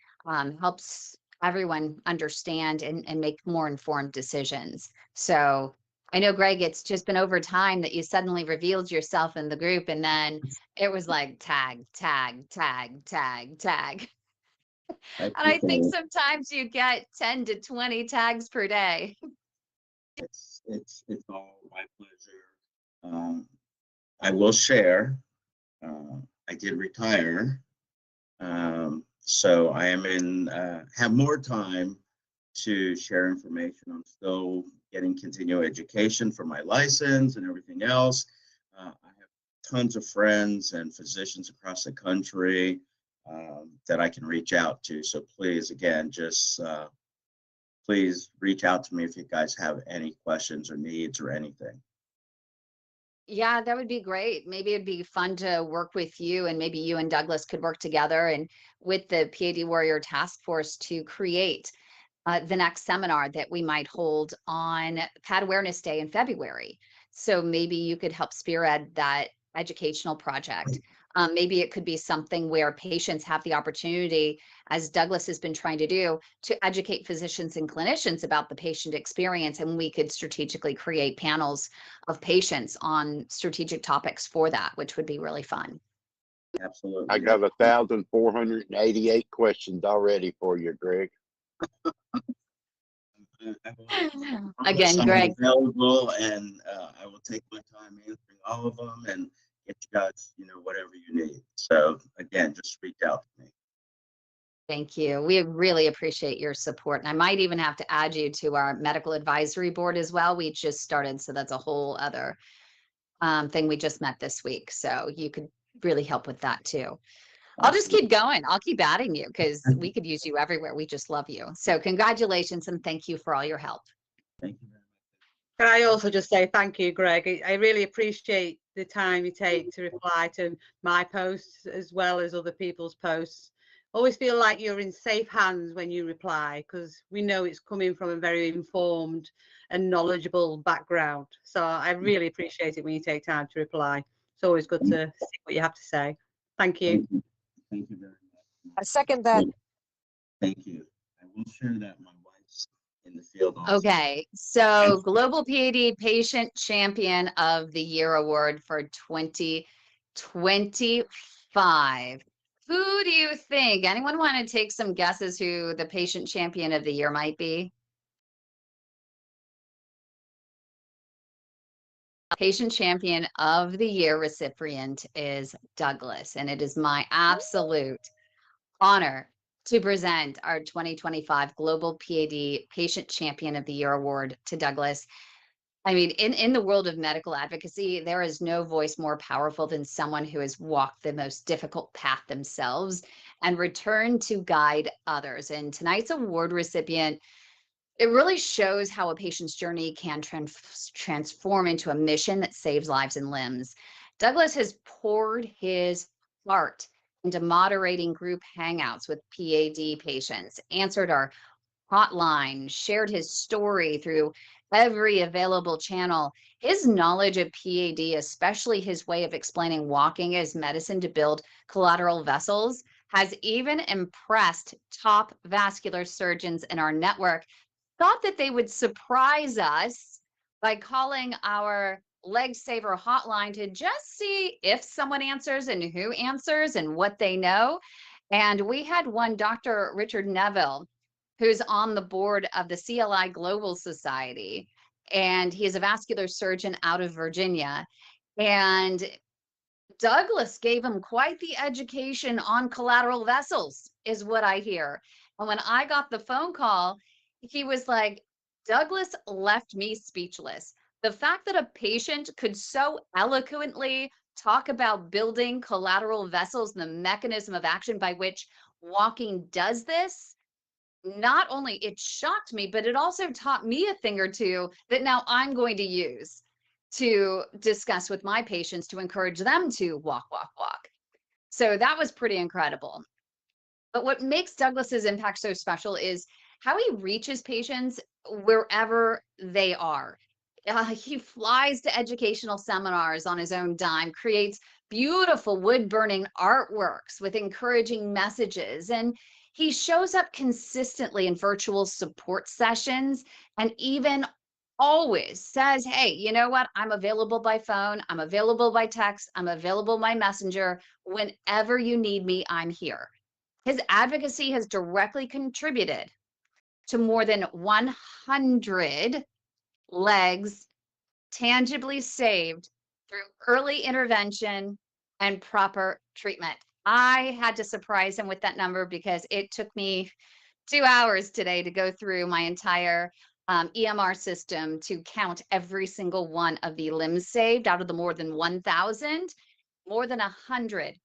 [SPEAKER 1] helps everyone understand and make more informed decisions. So I know, Greg, it's just been over time that you suddenly revealed yourself in the group, and then it was like tag, tag, tag, tag, tag.
[SPEAKER 11] I
[SPEAKER 1] And I
[SPEAKER 11] appreciate
[SPEAKER 1] think
[SPEAKER 11] it.
[SPEAKER 1] sometimes you get 10 to 20 tags per day.
[SPEAKER 11] It's all my pleasure. I will share. I did retire, so I am in have more time to share information. I'm still getting continuing education for my license and everything else. I have tons of friends and physicians across the country that I can reach out to. So please, again, just please reach out to me if you guys have any questions or needs or anything.
[SPEAKER 1] Yeah, that would be great. Maybe it'd be fun to work with you, and maybe you and Douglas could work together and with the PAD Warrior Task Force to create the next seminar that we might hold on P.A.D Awareness Day in February. So maybe you could help spearhead that educational project. Maybe it could be something where patients have the opportunity, as Douglas has been trying to do, to educate physicians and clinicians about the patient experience, and we could strategically create panels of patients on strategic topics for that, which would be really fun.
[SPEAKER 11] Absolutely.
[SPEAKER 3] I got 1,488 questions already for you, Greg.
[SPEAKER 1] Again,
[SPEAKER 11] I'm
[SPEAKER 1] Greg,
[SPEAKER 11] available, and I will take my time answering all of them and get you guys, whatever you need. So again, just reach out to me.
[SPEAKER 1] thank you. We really appreciate your support. And I might even have to add you to our medical advisory board as well. We just started, so that's a whole other thing we just met this week. So you could really help with that too. I'll just keep going. I'll keep adding you because we could use you everywhere. We just love you. So congratulations and thank you for all your help.
[SPEAKER 11] Thank you very much.
[SPEAKER 12] Can I also just say thank you, Greg? I really appreciate the time you take to reply to my posts as well as other people's posts. Always feel like you're in safe hands when you reply, because we know it's coming from a very informed and knowledgeable background. So I really appreciate it when you take time to reply. It's always good to see what you have to say. Thank you.
[SPEAKER 11] Thank you very much.
[SPEAKER 6] I second that.
[SPEAKER 11] Thank you. I will share that my wife's in the field also.
[SPEAKER 1] Okay, so Global PAD Patient Champion of the Year Award for 2025. Who do you think? Anyone want to take some guesses who the Patient Champion of the Year might be? Patient Champion of the Year recipient is Douglas, and it is my absolute honor to present our 2025 Global PAD Patient Champion of the Year Award to Douglas. I mean, in the world of medical advocacy, there is no voice more powerful than someone who has walked the most difficult path themselves and returned to guide others. And tonight's award recipient, it really shows how a patient's journey can transform into a mission that saves lives and limbs. Douglas has poured his heart into moderating group hangouts with PAD patients, answered our hotline, shared his story through every available channel. His knowledge of PAD, especially his way of explaining walking as medicine to build collateral vessels, has even impressed top vascular surgeons in our network. Thought that they would surprise us by calling our leg saver hotline to just see if someone answers and who answers and what they know. And we had one, Dr. Richard Neville, who's on the board of the CLI Global Society, and he is a vascular surgeon out of Virginia. And Douglas gave him quite the education on collateral vessels, is what I hear. And when I got the phone call, he was like, Douglas left me speechless. The fact that a patient could so eloquently talk about building collateral vessels and the mechanism of action by which walking does this, not only it shocked me, but it also taught me a thing or two that now I'm going to use to discuss with my patients to encourage them to walk, walk, walk. So that was pretty incredible. But what makes Douglas's impact so special is how he reaches patients wherever they are. He flies to educational seminars on his own dime, creates beautiful wood burning artworks with encouraging messages, and he shows up consistently in virtual support sessions and even always says, hey, you know what? I'm available by phone, I'm available by text, I'm available by messenger. Whenever you need me, I'm here. His advocacy has directly contributed to more than 100 legs tangibly saved through early intervention and proper treatment. I had to surprise him with that number because it took me 2 hours today to go through my entire EMR system to count every single one of the limbs saved out of the more than 1,000. More than 100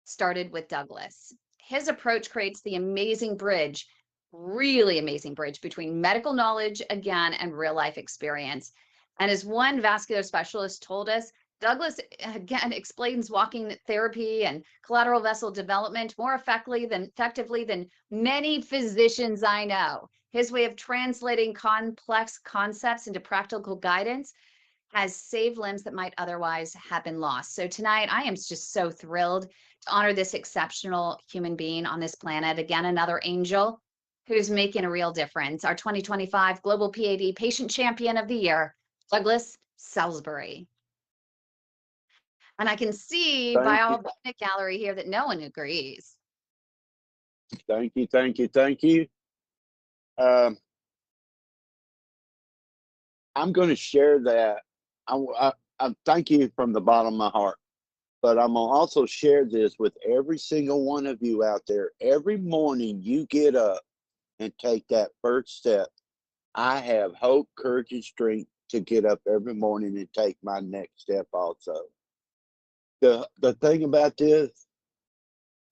[SPEAKER 1] started with Douglas. His approach creates the amazing bridge, really amazing bridge between medical knowledge again and real life experience. And as one vascular specialist told us, Douglas again explains walking therapy and collateral vessel development more effectively than many physicians I know. His way of translating complex concepts into practical guidance has saved limbs that might otherwise have been lost. So tonight, I am just so thrilled to honor this exceptional human being on this planet. Again, another angel who's making a real difference. Our 2025 Global PAD Patient Champion of the Year, Douglas Salisbury. And I can see by
[SPEAKER 3] Thank you.
[SPEAKER 1] all the gallery here that no one agrees.
[SPEAKER 3] Thank you. Thank you. Thank you. Um, I'm going to share that. I thank you from the bottom of my heart, but I'm going to also share this with every single one of you out there. Every morning you get up and take that first step. I have hope, courage, and strength to get up every morning and take my next step also. The thing about this,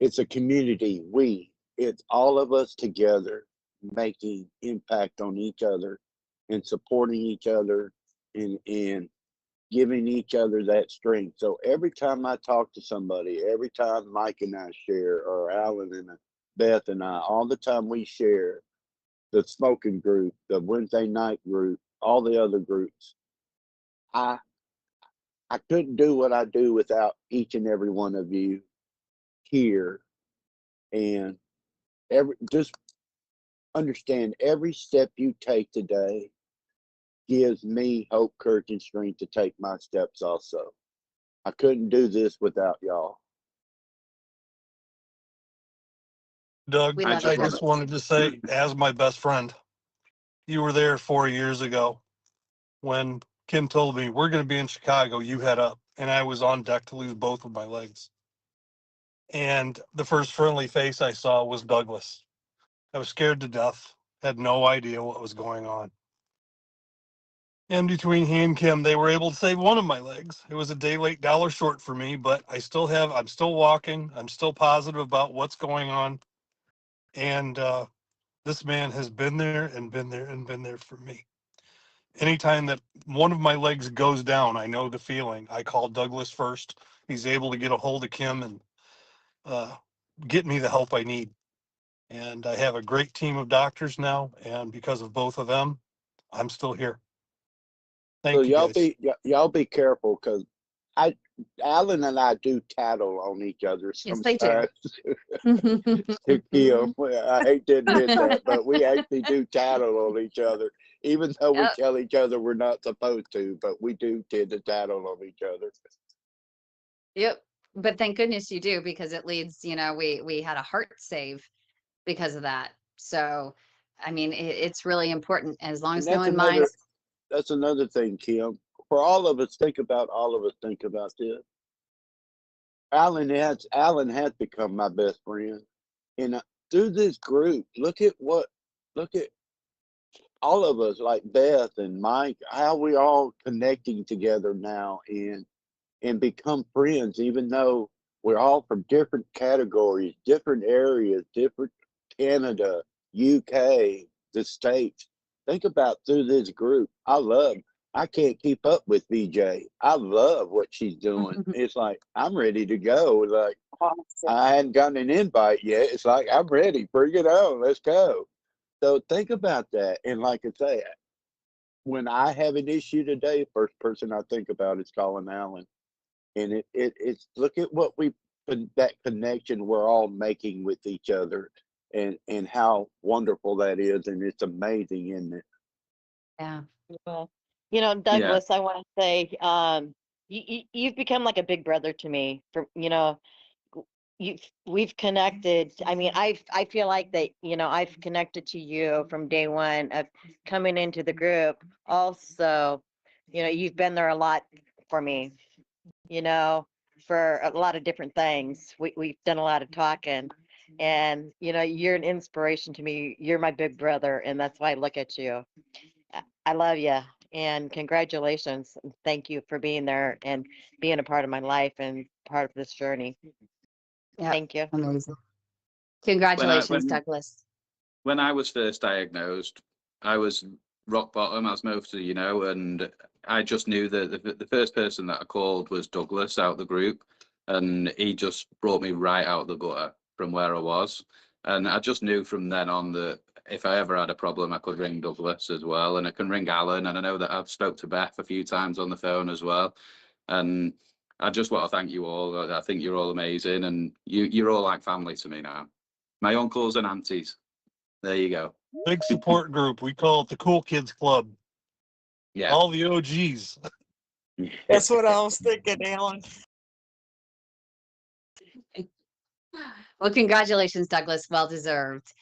[SPEAKER 3] it's a community. It's all of us together making impact on each other and supporting each other and giving each other that strength. So every time I talk to somebody, every time Mike and I share, or Alan and Beth and I, all the time we share, the smoking group, the Wednesday night group, all the other groups, I I couldn't do what I do without each and every one of you here. And just understand every step you take today gives me hope, courage, and strength to take my steps also. I couldn't do this without y'all.
[SPEAKER 9] Doug,
[SPEAKER 1] We
[SPEAKER 5] I
[SPEAKER 1] love you,
[SPEAKER 9] I
[SPEAKER 5] just want
[SPEAKER 9] just
[SPEAKER 1] Douglas.
[SPEAKER 9] wanted to say, as my best friend, you were there 4 years ago when Kim told me, we're going to be in Chicago, you head up. And I was on deck to lose both of my legs. And the first friendly face I saw was Douglas. I was scared to death, had no idea what was going on. And between he and Kim, they were able to save one of my legs. It was a day late, dollar short for me, but I'm still walking. I'm still positive about what's going on. And this man has been there and been there and been there for me. Anytime that one of my legs goes down, I know the feeling. I call Douglas first. He's able to get a hold of Kim and get me the help I need. And I have a great team of doctors now. And because of both of them, I'm still here.
[SPEAKER 3] So
[SPEAKER 9] Thank you guys.
[SPEAKER 3] y'all be careful, because I Alan and I do tattle on each other
[SPEAKER 1] Yes, they do.
[SPEAKER 3] sometimes. To Kim, I hate to admit that, but we actually do tattle on each other, even though we
[SPEAKER 1] Yep.
[SPEAKER 3] tell each other we're not supposed to. But we do tend to tattle on each other.
[SPEAKER 1] Yep. But thank goodness you do, because it leads, we had a heart save because of that. So, I mean, it's really important as long
[SPEAKER 3] And
[SPEAKER 1] as no one minds.
[SPEAKER 3] that's another thing, Kim. For all of us think about this. Alan has become my best friend, and through this group, look at all of us, like Beth and Mike, how we all connecting together now and become friends, even though we're all from different categories, different areas, different Canada, UK, the States. Think about through this group. I can't keep up with BJ. I love what she's doing. It's like I'm ready to go. Like I hadn't gotten an invite yet. It's like I'm ready. Bring it on. Let's go. So think about that. And like I say, when I have an issue today, first person I think about is calling Alan. And it's look at what that connection we're all making with each other, and how wonderful that is, and it's amazing, isn't it?
[SPEAKER 1] Yeah.
[SPEAKER 10] Well,
[SPEAKER 5] Yeah.
[SPEAKER 10] Douglas, I want to say, you've become like a big brother to me. We've connected. I mean, I feel like that, I've connected to you from day one of coming into the group. Also, you've been there a lot for me, you know, for a lot of different things. We've done a lot of talking, and you're an inspiration to me. You're my big brother, and that's why I look at you. I love you, and congratulations. And thank you for being there and being a part of my life and part of this journey.
[SPEAKER 1] Yeah.
[SPEAKER 10] Thank you.
[SPEAKER 1] Amazing.
[SPEAKER 5] When I
[SPEAKER 1] Congratulations, Douglas.
[SPEAKER 5] when I was first diagnosed, I was rock bottom, as most of you know, and I just knew that the first person that I called was Douglas out the group, and he just brought me right out the gutter from where I was. And I just knew from then on that if I ever had a problem, I could ring Douglas as well, and I can ring Alan, and I know that I've spoke to Beth a few times on the phone as well. And I just want to thank you all. I think you're all amazing, and you're all like family to me now. My uncles and aunties. There you go.
[SPEAKER 9] Big support group. We call it the Cool Kids Club.
[SPEAKER 5] Yeah.
[SPEAKER 9] All the OGs.
[SPEAKER 6] That's what I was thinking, Alan.
[SPEAKER 1] Well, congratulations, Douglas. Well deserved.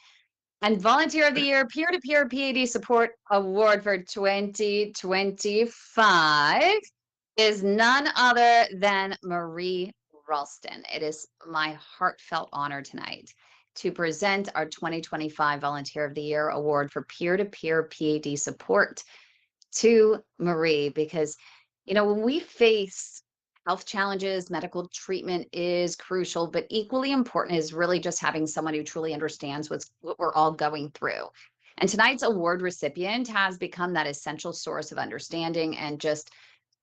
[SPEAKER 1] And Volunteer of the Year Peer-to-Peer PAD Support Award for 2025 is none other than Marie Ralston. It is my heartfelt honor tonight to present our 2025 Volunteer of the Year Award for Peer-to-Peer PAD Support to Marie, because, when we face health challenges, medical treatment is crucial, but equally important is really just having someone who truly understands what we're all going through. And tonight's award recipient has become that essential source of understanding and just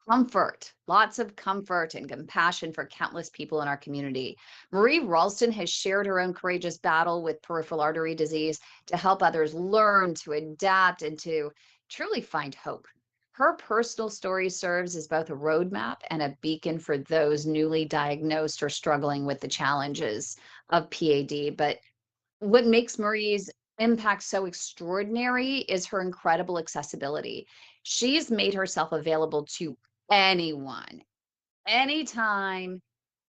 [SPEAKER 1] comfort, lots of comfort and compassion for countless people in our community. Marie Ralston has shared her own courageous battle with peripheral artery disease to help others learn to adapt and to truly find hope. Her personal story serves as both a roadmap and a beacon for those newly diagnosed or struggling with the challenges of PAD. But what makes Marie's impact so extraordinary is her incredible accessibility. She's made herself available to anyone, anytime,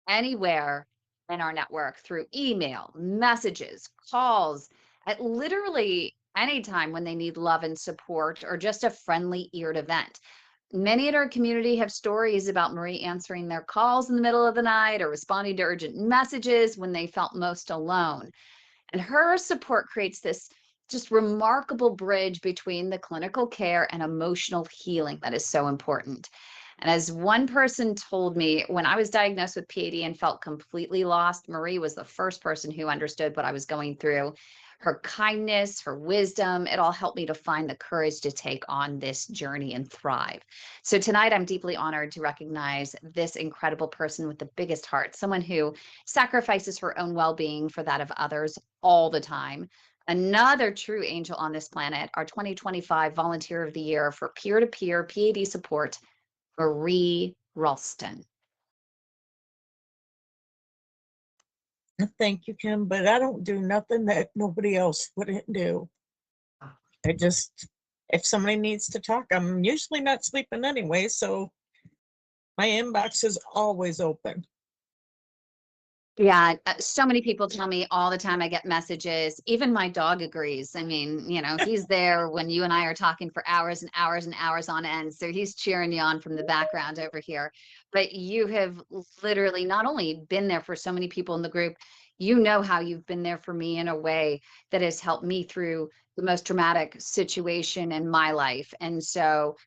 [SPEAKER 1] anywhere in our network through email, messages, calls, at literally any time when they need love and support or just a friendly ear to vent. Many in our community have stories about Marie answering their calls in the middle of the night or responding to urgent messages when they felt most alone. And her support creates this just remarkable bridge between the clinical care and emotional healing that is so important. And as one person told me, when I was diagnosed with PAD and felt completely lost, Marie was the first person who understood what I was going through. Her kindness, her wisdom, it all helped me to find the courage to take on this journey and thrive. So tonight, I'm deeply honored to recognize this incredible person with the biggest heart, someone who sacrifices her own well-being for that of others all the time. Another true angel on this planet, our 2025 Volunteer of the Year for peer-to-peer PAD support, Marie Ralston.
[SPEAKER 6] Thank you, Kim, but I don't do nothing that nobody else wouldn't do. I just, if somebody needs to talk, I'm usually not sleeping anyway, so my inbox is always open.
[SPEAKER 1] Yeah, so many people tell me all the time. I get messages. Even my dog agrees. I mean, he's there when you and I are talking for hours and hours and hours on end. So he's cheering you on from the background over here. But you have literally not only been there for so many people in the group, you know how you've been there for me in a way that has helped me through the most traumatic situation in my life. And so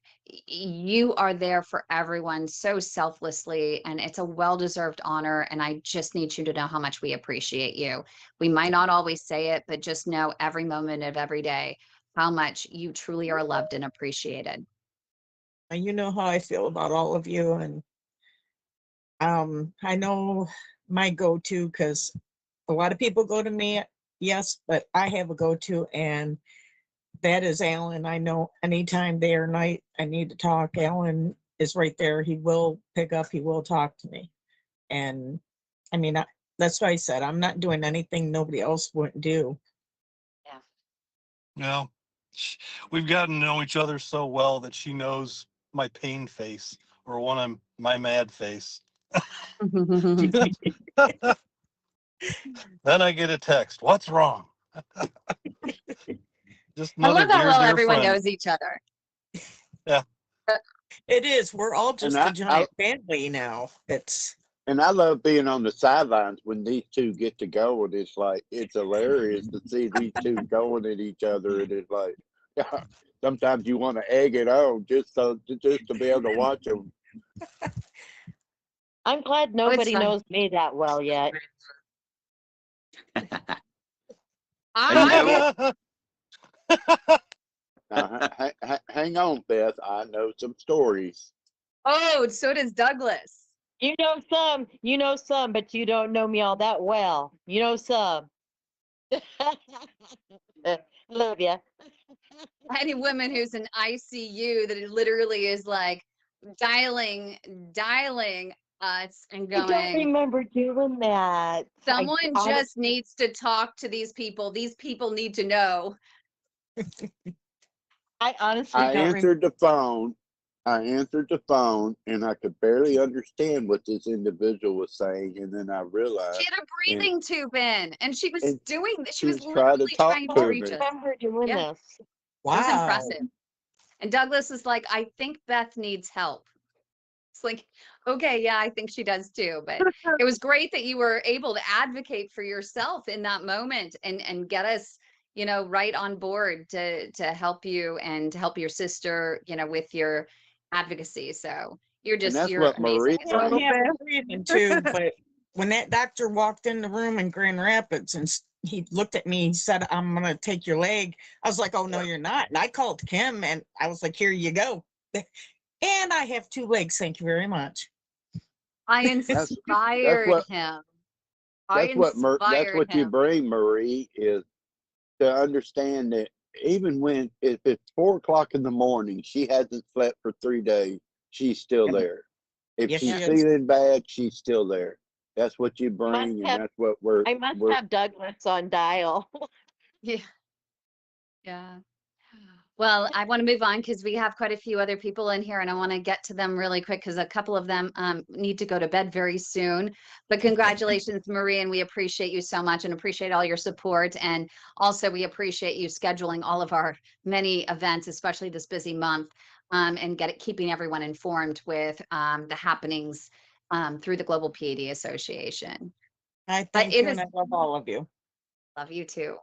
[SPEAKER 1] you are there for everyone so selflessly, and it's a well-deserved honor. And I just need you to know how much we appreciate you. We might not always say it, but just know every moment of every day how much you truly are loved and appreciated.
[SPEAKER 6] You know how I feel about all of you, and I know my go-to, because a lot of people go to me, yes, but I have a go-to, and
[SPEAKER 13] that is Alan. I know anytime day or night I need to talk, Alan is right there. He will pick up, he will talk to me. And I mean, that's why I said I'm not doing anything nobody else wouldn't do.
[SPEAKER 1] Yeah.
[SPEAKER 9] Yeah. We've gotten to know each other so well that she knows my pain face or my mad face. Then I get a text. What's wrong? Just
[SPEAKER 1] I
[SPEAKER 9] another
[SPEAKER 1] love how well
[SPEAKER 9] dear
[SPEAKER 1] everyone
[SPEAKER 9] friend.
[SPEAKER 1] knows each other.
[SPEAKER 9] Yeah.
[SPEAKER 13] It is. We're all
[SPEAKER 3] And
[SPEAKER 13] just a giant family now.
[SPEAKER 3] I love being on the sidelines when these two get to go, and it's hilarious to see these two going at each other, and it's like sometimes you want to egg it on just to be able to watch them.
[SPEAKER 10] I'm glad
[SPEAKER 1] Oh, it's
[SPEAKER 10] nobody
[SPEAKER 1] fun.
[SPEAKER 10] knows me that well yet.
[SPEAKER 1] I
[SPEAKER 3] Hang on, Beth. I know some stories.
[SPEAKER 1] Oh, so does Douglas.
[SPEAKER 10] You know some, but you don't know me all that well. You know some. Love ya.
[SPEAKER 1] Any woman who's in ICU that it literally is like dialing us and
[SPEAKER 10] I don't
[SPEAKER 1] going,
[SPEAKER 10] remember doing that.
[SPEAKER 1] someone just needs to talk to these people. These people need to know.
[SPEAKER 10] I honestly
[SPEAKER 3] I
[SPEAKER 10] don't
[SPEAKER 3] answered the phone. I answered the phone, and I could barely understand what this individual was saying. And then I realized
[SPEAKER 1] She had a breathing tube in, and she was
[SPEAKER 3] and
[SPEAKER 1] doing this. She
[SPEAKER 3] she
[SPEAKER 1] was
[SPEAKER 3] was trying to
[SPEAKER 1] literally
[SPEAKER 3] talk
[SPEAKER 1] trying to
[SPEAKER 3] to
[SPEAKER 1] reach
[SPEAKER 3] me.
[SPEAKER 1] us.
[SPEAKER 10] remember doing
[SPEAKER 1] Yeah,
[SPEAKER 10] this.
[SPEAKER 1] it was
[SPEAKER 13] Wow.
[SPEAKER 1] impressive. And Douglas is like, I think Beth needs help. It's like, okay, yeah, I think she does too. But it was great that you were able to advocate for yourself in that moment and get us, right on board to help you and to help your sister, with your advocacy. So
[SPEAKER 3] And that's
[SPEAKER 1] you're
[SPEAKER 3] what
[SPEAKER 1] amazing.
[SPEAKER 3] Marie.
[SPEAKER 1] as
[SPEAKER 13] I
[SPEAKER 1] well.
[SPEAKER 13] don't have a breathing tube, but when that doctor walked in the room in Grand Rapids and he looked at me, he said, "I'm going to take your leg." I was like, "Oh, no, you're not." And I called Kim and I was like, "Here you go." And I have 2 legs. Thank you very much.
[SPEAKER 1] I
[SPEAKER 3] That's
[SPEAKER 1] inspired him. I
[SPEAKER 3] that's
[SPEAKER 1] inspired
[SPEAKER 3] what you
[SPEAKER 1] him.
[SPEAKER 3] bring, Marie, is to understand that even when if it's 4 o'clock in the morning, she hasn't slept for 3 days, she's still there. If
[SPEAKER 13] Yes, she
[SPEAKER 3] she's
[SPEAKER 13] is.
[SPEAKER 3] feeling bad, she's still there. That's what you
[SPEAKER 10] Must
[SPEAKER 3] bring, and
[SPEAKER 10] have
[SPEAKER 3] that's what
[SPEAKER 10] I must
[SPEAKER 3] we're
[SPEAKER 10] have Douglas on dial.
[SPEAKER 1] Yeah. Yeah. Well, I want to move on because we have quite a few other people in here and I want to get to them really quick because a couple of them need to go to bed very soon. But congratulations, Marie, and we appreciate you so much and appreciate all your support. And also we appreciate you scheduling all of our many events, especially this busy month, and keeping everyone informed with the happenings through the Global P.A.D. Association.
[SPEAKER 13] I
[SPEAKER 1] But
[SPEAKER 13] thank
[SPEAKER 1] it
[SPEAKER 13] you and
[SPEAKER 1] is,
[SPEAKER 13] I love all of you.
[SPEAKER 1] love you too.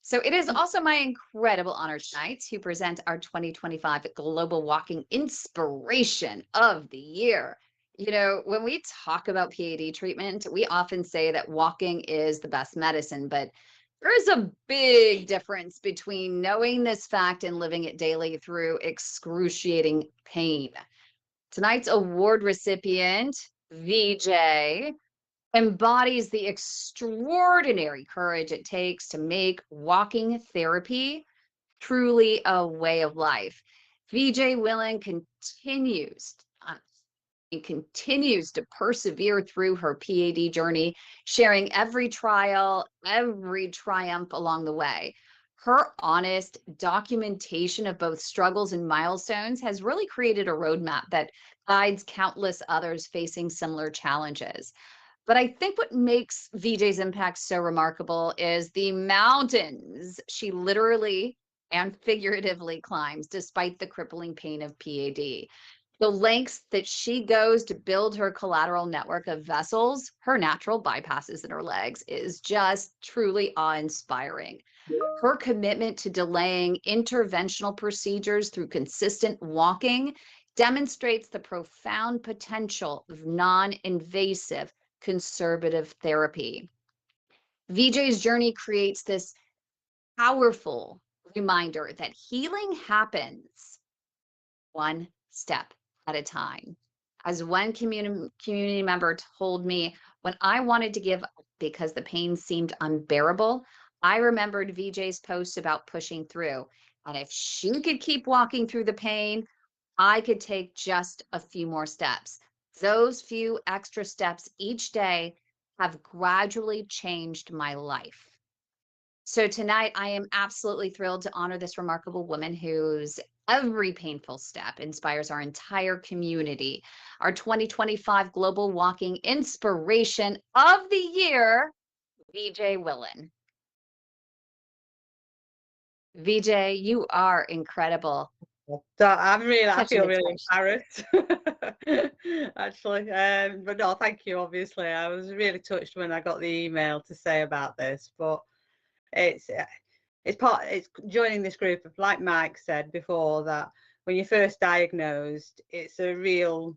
[SPEAKER 1] So it is also my incredible honor tonight to present our 2025 Global Walking Inspiration of the Year. When we talk about PAD treatment, we often say that walking is the best medicine, but there is a big difference between knowing this fact and living it daily through excruciating pain. Tonight's award recipient, VJ, embodies the extraordinary courage it takes to make walking therapy truly a way of life. VJ Willen continues to persevere through her PAD journey, sharing every trial, every triumph along the way. Her honest documentation of both struggles and milestones has really created a roadmap that guides countless others facing similar challenges. But I think what makes VJ's impact so remarkable is the mountains she literally and figuratively climbs despite the crippling pain of PAD. The lengths that she goes to build her collateral network of vessels, her natural bypasses in her legs, is just truly awe-inspiring. Her commitment to delaying interventional procedures through consistent walking demonstrates the profound potential of non-invasive conservative therapy. VJ's journey creates this powerful reminder that healing happens one step at a time. As one community member told me, when I wanted to give up because the pain seemed unbearable, I remembered VJ's post about pushing through. And if she could keep walking through the pain, I could take just a few more steps. Those few extra steps each day have gradually changed my life. So tonight, I am absolutely thrilled to honor this remarkable woman whose every painful step inspires our entire community. Our 2025 Global Walking Inspiration of the Year, VJ Willen. VJ, you are incredible.
[SPEAKER 12] So I
[SPEAKER 1] Such an
[SPEAKER 12] feel really
[SPEAKER 1] inspiration.
[SPEAKER 12] embarrassed, actually. But no, thank you. Obviously, I was really touched when I got the email to say about this. But it's it's joining this group of, like Mike said before, that when you're first diagnosed, it's a real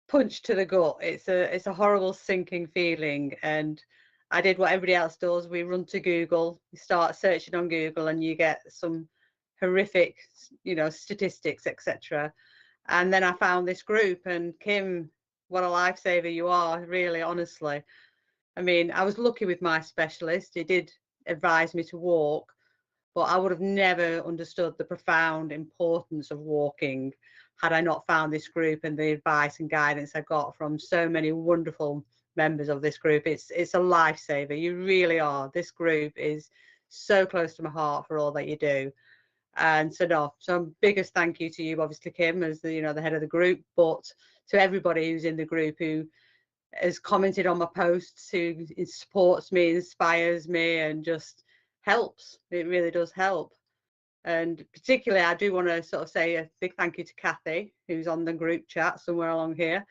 [SPEAKER 12] punch to the gut. It's a horrible sinking feeling, and I did what everybody else does. We run to Google, you start searching on Google, and you get some horrific, statistics, etc. And then I found this group, and Kim, what a lifesaver you are, really, honestly. I mean, I was lucky with my specialist. He did advise me to walk, but I would have never understood the profound importance of walking had I not found this group and the advice and guidance I got from so many wonderful members of this group. It's a lifesaver. You really are. This group is so close to my heart for all that you do. And so biggest thank you to you, obviously, Kim, as the head of the group, but to everybody who's in the group who has commented on my posts, who supports me, inspires me, and just helps. It really does help. And particularly, I do want to sort of say a big thank you to Kathy, who's on the group chat somewhere along here,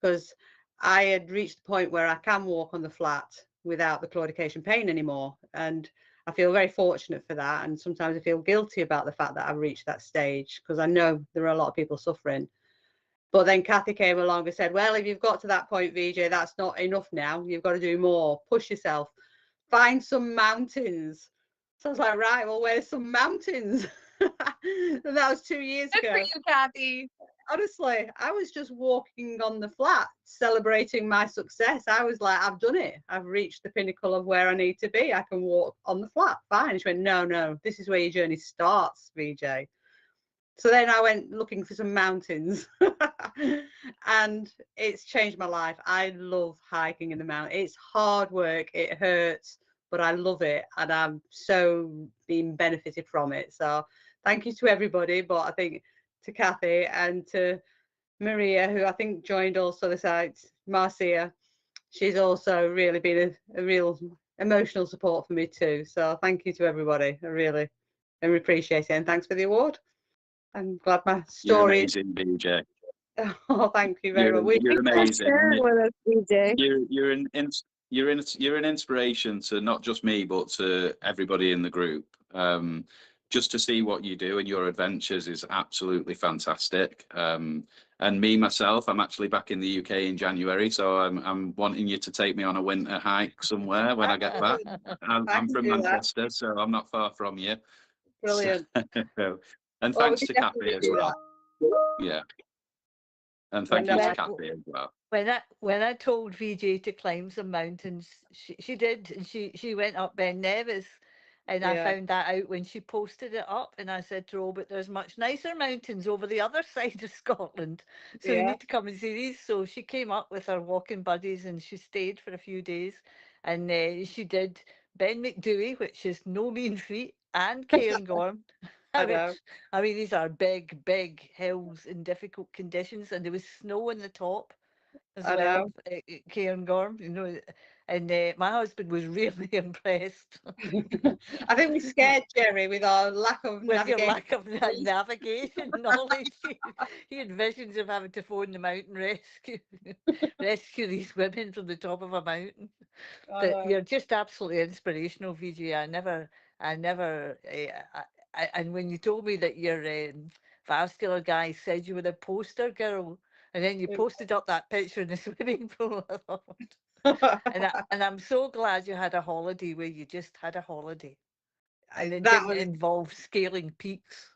[SPEAKER 12] because I had reached the point where I can walk on the flat without the claudication pain anymore. And I feel very fortunate for that. And sometimes I feel guilty about the fact that I've reached that stage, because I know there are a lot of people suffering. But then Kathy came along and said, well, if you've got to that point, VJ, that's not enough now. You've got to do more. Push yourself. Find some mountains. So I was like, right, well, where's some mountains? And that was 2 years
[SPEAKER 1] Good
[SPEAKER 12] ago.
[SPEAKER 1] for you, Kathy.
[SPEAKER 12] Honestly, I was just walking on the flat, celebrating my success. I was like, I've done it. I've reached the pinnacle of where I need to be. I can walk on the flat. Fine. She went, no, this is where your journey starts, VJ. So then I went looking for some mountains and it's changed my life. I love hiking in the mountain. It's hard work. It hurts, but I love it. And I'm so being benefited from it. So thank you to everybody. But I think to Kathy and to Maria, who I think joined also the site, Marcia, she's also really been a real emotional support for me too. So thank you to everybody. I really appreciate it. And thanks for the award. I'm glad my
[SPEAKER 5] You're
[SPEAKER 12] story.
[SPEAKER 5] amazing, BJ.
[SPEAKER 12] Oh, thank you very much.
[SPEAKER 5] You're amazing.
[SPEAKER 6] Sharing with us, DJ.
[SPEAKER 5] You're an inspiration to not just me, but to everybody in the group. Just to see what you do and your adventures is absolutely fantastic. And me myself, I'm actually back in the UK in January, so I'm wanting you to take me on a winter hike somewhere when I get back. I'm from Manchester, so I'm not far from you.
[SPEAKER 12] Brilliant.
[SPEAKER 5] And
[SPEAKER 12] Well, we
[SPEAKER 5] thanks
[SPEAKER 12] can
[SPEAKER 5] to Kathy
[SPEAKER 12] definitely
[SPEAKER 5] as
[SPEAKER 12] do
[SPEAKER 5] well.
[SPEAKER 12] that.
[SPEAKER 5] Yeah. And thank you
[SPEAKER 12] no,
[SPEAKER 5] to Kathy as well.
[SPEAKER 8] When I told VJ to climb some mountains, she did, and she went up Ben Nevis, and I
[SPEAKER 12] Yeah.
[SPEAKER 8] found that out when she posted it up. And I said to her, "Oh, but there's much nicer mountains over the other side of Scotland, so you
[SPEAKER 12] Yeah.
[SPEAKER 8] need to come and see these." So she came up with her walking buddies, and she stayed for a few days, and she did Ben McDooey, which is no mean feat, and Cairngorm.
[SPEAKER 12] I know.
[SPEAKER 8] Which, I mean, these are big hills in difficult conditions, and there was snow on the top as
[SPEAKER 12] I
[SPEAKER 8] well
[SPEAKER 12] know.
[SPEAKER 8] at Cairngorm, and my husband was really impressed
[SPEAKER 12] I think we scared Jerry with our lack of
[SPEAKER 8] with your
[SPEAKER 12] navigation.
[SPEAKER 8] lack of navigation knowledge. He had visions of having to phone the mountain rescue these women from the top of a mountain. But you're just absolutely inspirational, VJ. I never, and when you told me that your vascular guy said you were a poster girl, and then you posted up that picture in the swimming pool, I thought, and I'm so glad you had a holiday where you just had a holiday, and it didn't involve scaling peaks.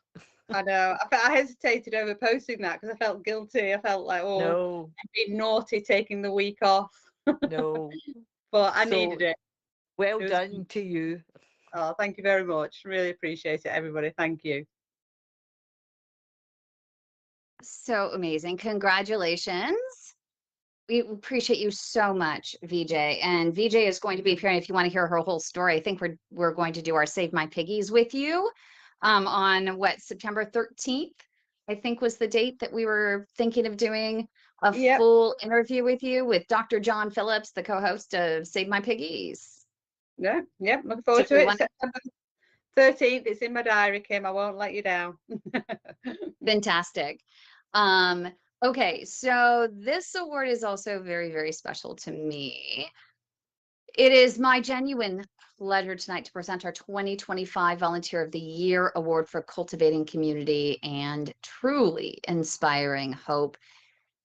[SPEAKER 12] I know. I hesitated over posting that because I felt guilty. I felt like, oh,
[SPEAKER 8] No,
[SPEAKER 12] I've been naughty taking the week off.
[SPEAKER 8] no.
[SPEAKER 12] But I
[SPEAKER 8] So,
[SPEAKER 12] needed it.
[SPEAKER 8] Well
[SPEAKER 12] It was
[SPEAKER 8] done to you.
[SPEAKER 12] Oh, thank you very much. Really appreciate it, everybody. Thank you.
[SPEAKER 1] So amazing. Congratulations. We appreciate you so much, VJ. And VJ is going to be appearing if you want to hear her whole story. I think we're going to do our Save My Piggies with you on what, September 13th, I think was the date that we were thinking of doing a
[SPEAKER 12] Yep.
[SPEAKER 1] full interview with you with Dr. John Phillips, the co-host of Save My Piggies.
[SPEAKER 12] Yeah, yep. Looking
[SPEAKER 1] So
[SPEAKER 12] forward
[SPEAKER 1] if
[SPEAKER 12] to
[SPEAKER 1] you
[SPEAKER 12] it.
[SPEAKER 1] want
[SPEAKER 12] September 13th. It's in my diary, Kim. I won't let you down.
[SPEAKER 1] Fantastic. Okay, so this award is also very, very special to me. It is my genuine pleasure tonight to present our 2025 Volunteer of the Year Award for cultivating community and truly inspiring hope.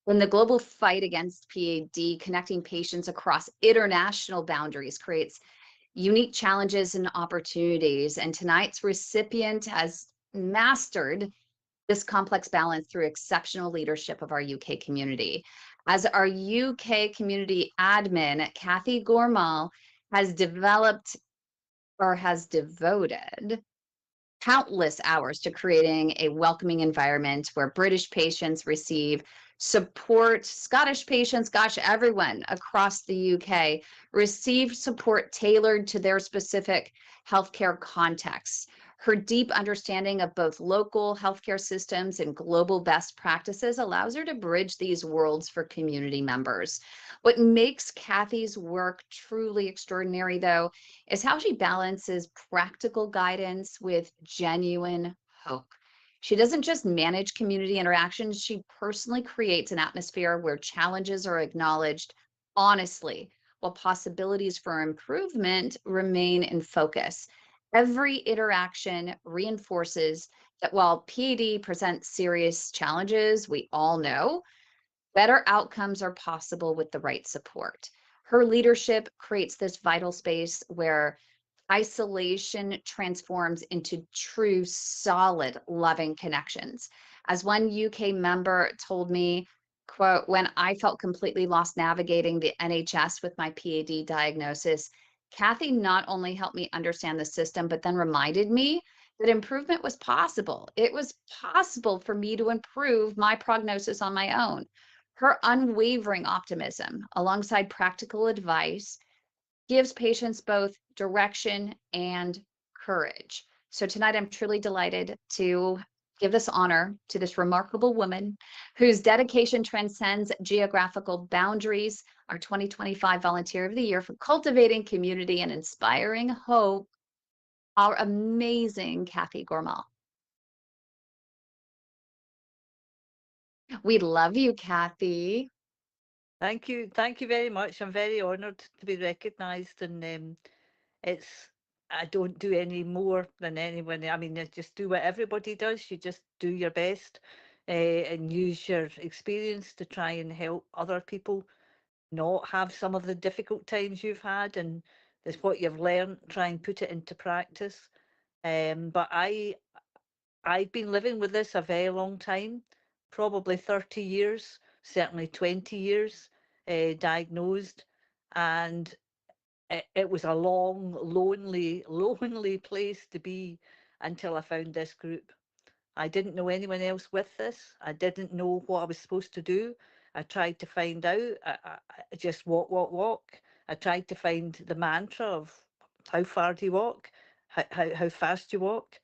[SPEAKER 1] When the global fight against PAD, connecting patients across international boundaries creates unique challenges and opportunities. And tonight's recipient has mastered this complex balance through exceptional leadership of our UK community. As our UK community admin, Kathy Gormal has developed or has devoted countless hours to creating a welcoming environment where British patients receive support, Scottish patients, gosh, everyone across the UK receive support tailored to their specific healthcare context. Her deep understanding of both local healthcare systems and global best practices allows her to bridge these worlds for community members. What makes Kathy's work truly extraordinary, though, is how she balances practical guidance with genuine hope. She doesn't just manage community interactions, she personally creates an atmosphere where challenges are acknowledged honestly, while possibilities for improvement remain in focus. Every interaction reinforces that while PAD presents serious challenges, we all know better outcomes are possible with the right support. Her leadership creates this vital space where isolation transforms into true, solid, loving connections. As one UK member told me, quote, when I felt completely lost navigating the NHS with my PAD diagnosis, Kathy not only helped me understand the system, but then reminded me that improvement was possible. It was possible for me to improve my prognosis on my own. Her unwavering optimism, alongside practical advice, gives patients both direction and courage. So tonight, I'm truly delighted to give this honor to this remarkable woman whose dedication transcends geographical boundaries, our 2025 Volunteer of the Year for cultivating community and inspiring hope, our amazing Kathy Gormal. We love you, Kathy.
[SPEAKER 8] Thank you. Thank you very much. I'm very honoured to be recognised, and it's I don't do any more than anyone. I mean, I just do what everybody does. You just do your best, and use your experience to try and help other people not have some of the difficult times you've had, and that's what you've learned. Try and put it into practice. But I've been living with this a very long time, probably 30 years, certainly 20 years, diagnosed, and it was a long, lonely, lonely place to be until I found this group. I didn't know anyone else with this. I didn't know what I was supposed to do. I tried to find out. I just walk, walk, walk. I tried to find the mantra of how far do you walk, how fast you walk.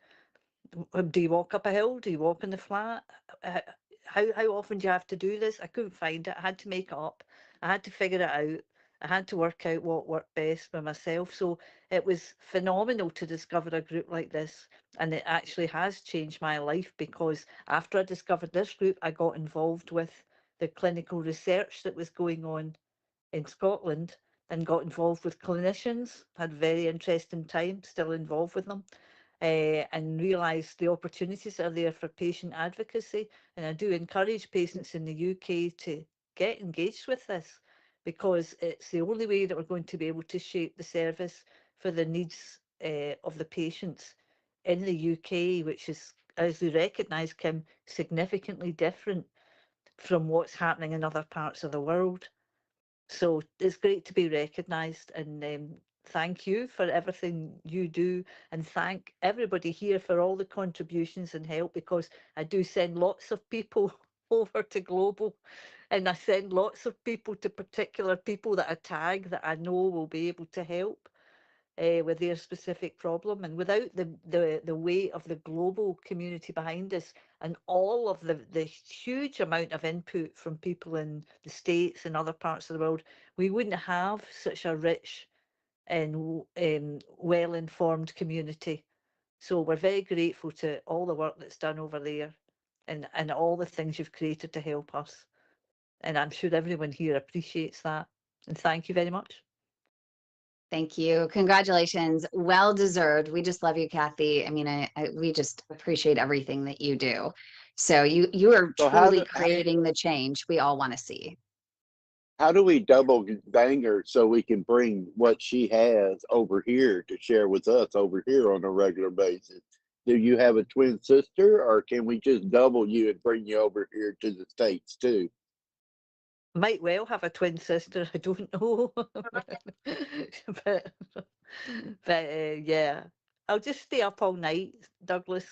[SPEAKER 8] Do you walk up a hill? Do you walk in the flat? Uh, how often do you have to do this? I couldn't find it. I had to make it up. I had to figure it out. I had to work out what worked best for myself. So it was phenomenal to discover a group like this. And it actually has changed my life, because after I discovered this group, I got involved with the clinical research that was going on in Scotland, and got involved with clinicians. Had a very interesting time, still involved with them, and realise the opportunities that are there for patient advocacy. And I do encourage patients in the UK to get engaged with this, because it's the only way that we're going to be able to shape the service for the needs of the patients in the UK, which is, as we recognise, Kim, significantly different from what's happening in other parts of the world. So it's great to be recognised, and thank you for everything you do, and thank everybody here for all the contributions and help, because I do send lots of people over to Global, and I send lots of people to particular people that I tag that I know will be able to help with their specific problem. And without the weight of the global community behind us, and all of the huge amount of input from people in the States and other parts of the world, we wouldn't have such a rich and well-informed community. So we're very grateful to all the work that's done over there, and all the things you've created to help us. And I'm sure everyone here appreciates that. And thank you very much.
[SPEAKER 1] Thank you. Congratulations. Well deserved. We just love you, Kathy. I mean, we just appreciate everything that you do. So you are
[SPEAKER 3] So
[SPEAKER 1] truly creating the change we all want to see.
[SPEAKER 3] how do we double bang her so we can bring what she has over here to share with us over here on a regular basis? Do you have a twin sister, or can we just double you and bring you over here to the States too?
[SPEAKER 8] Might well have a twin sister. I don't know, but yeah, I'll just stay up all night, Douglas.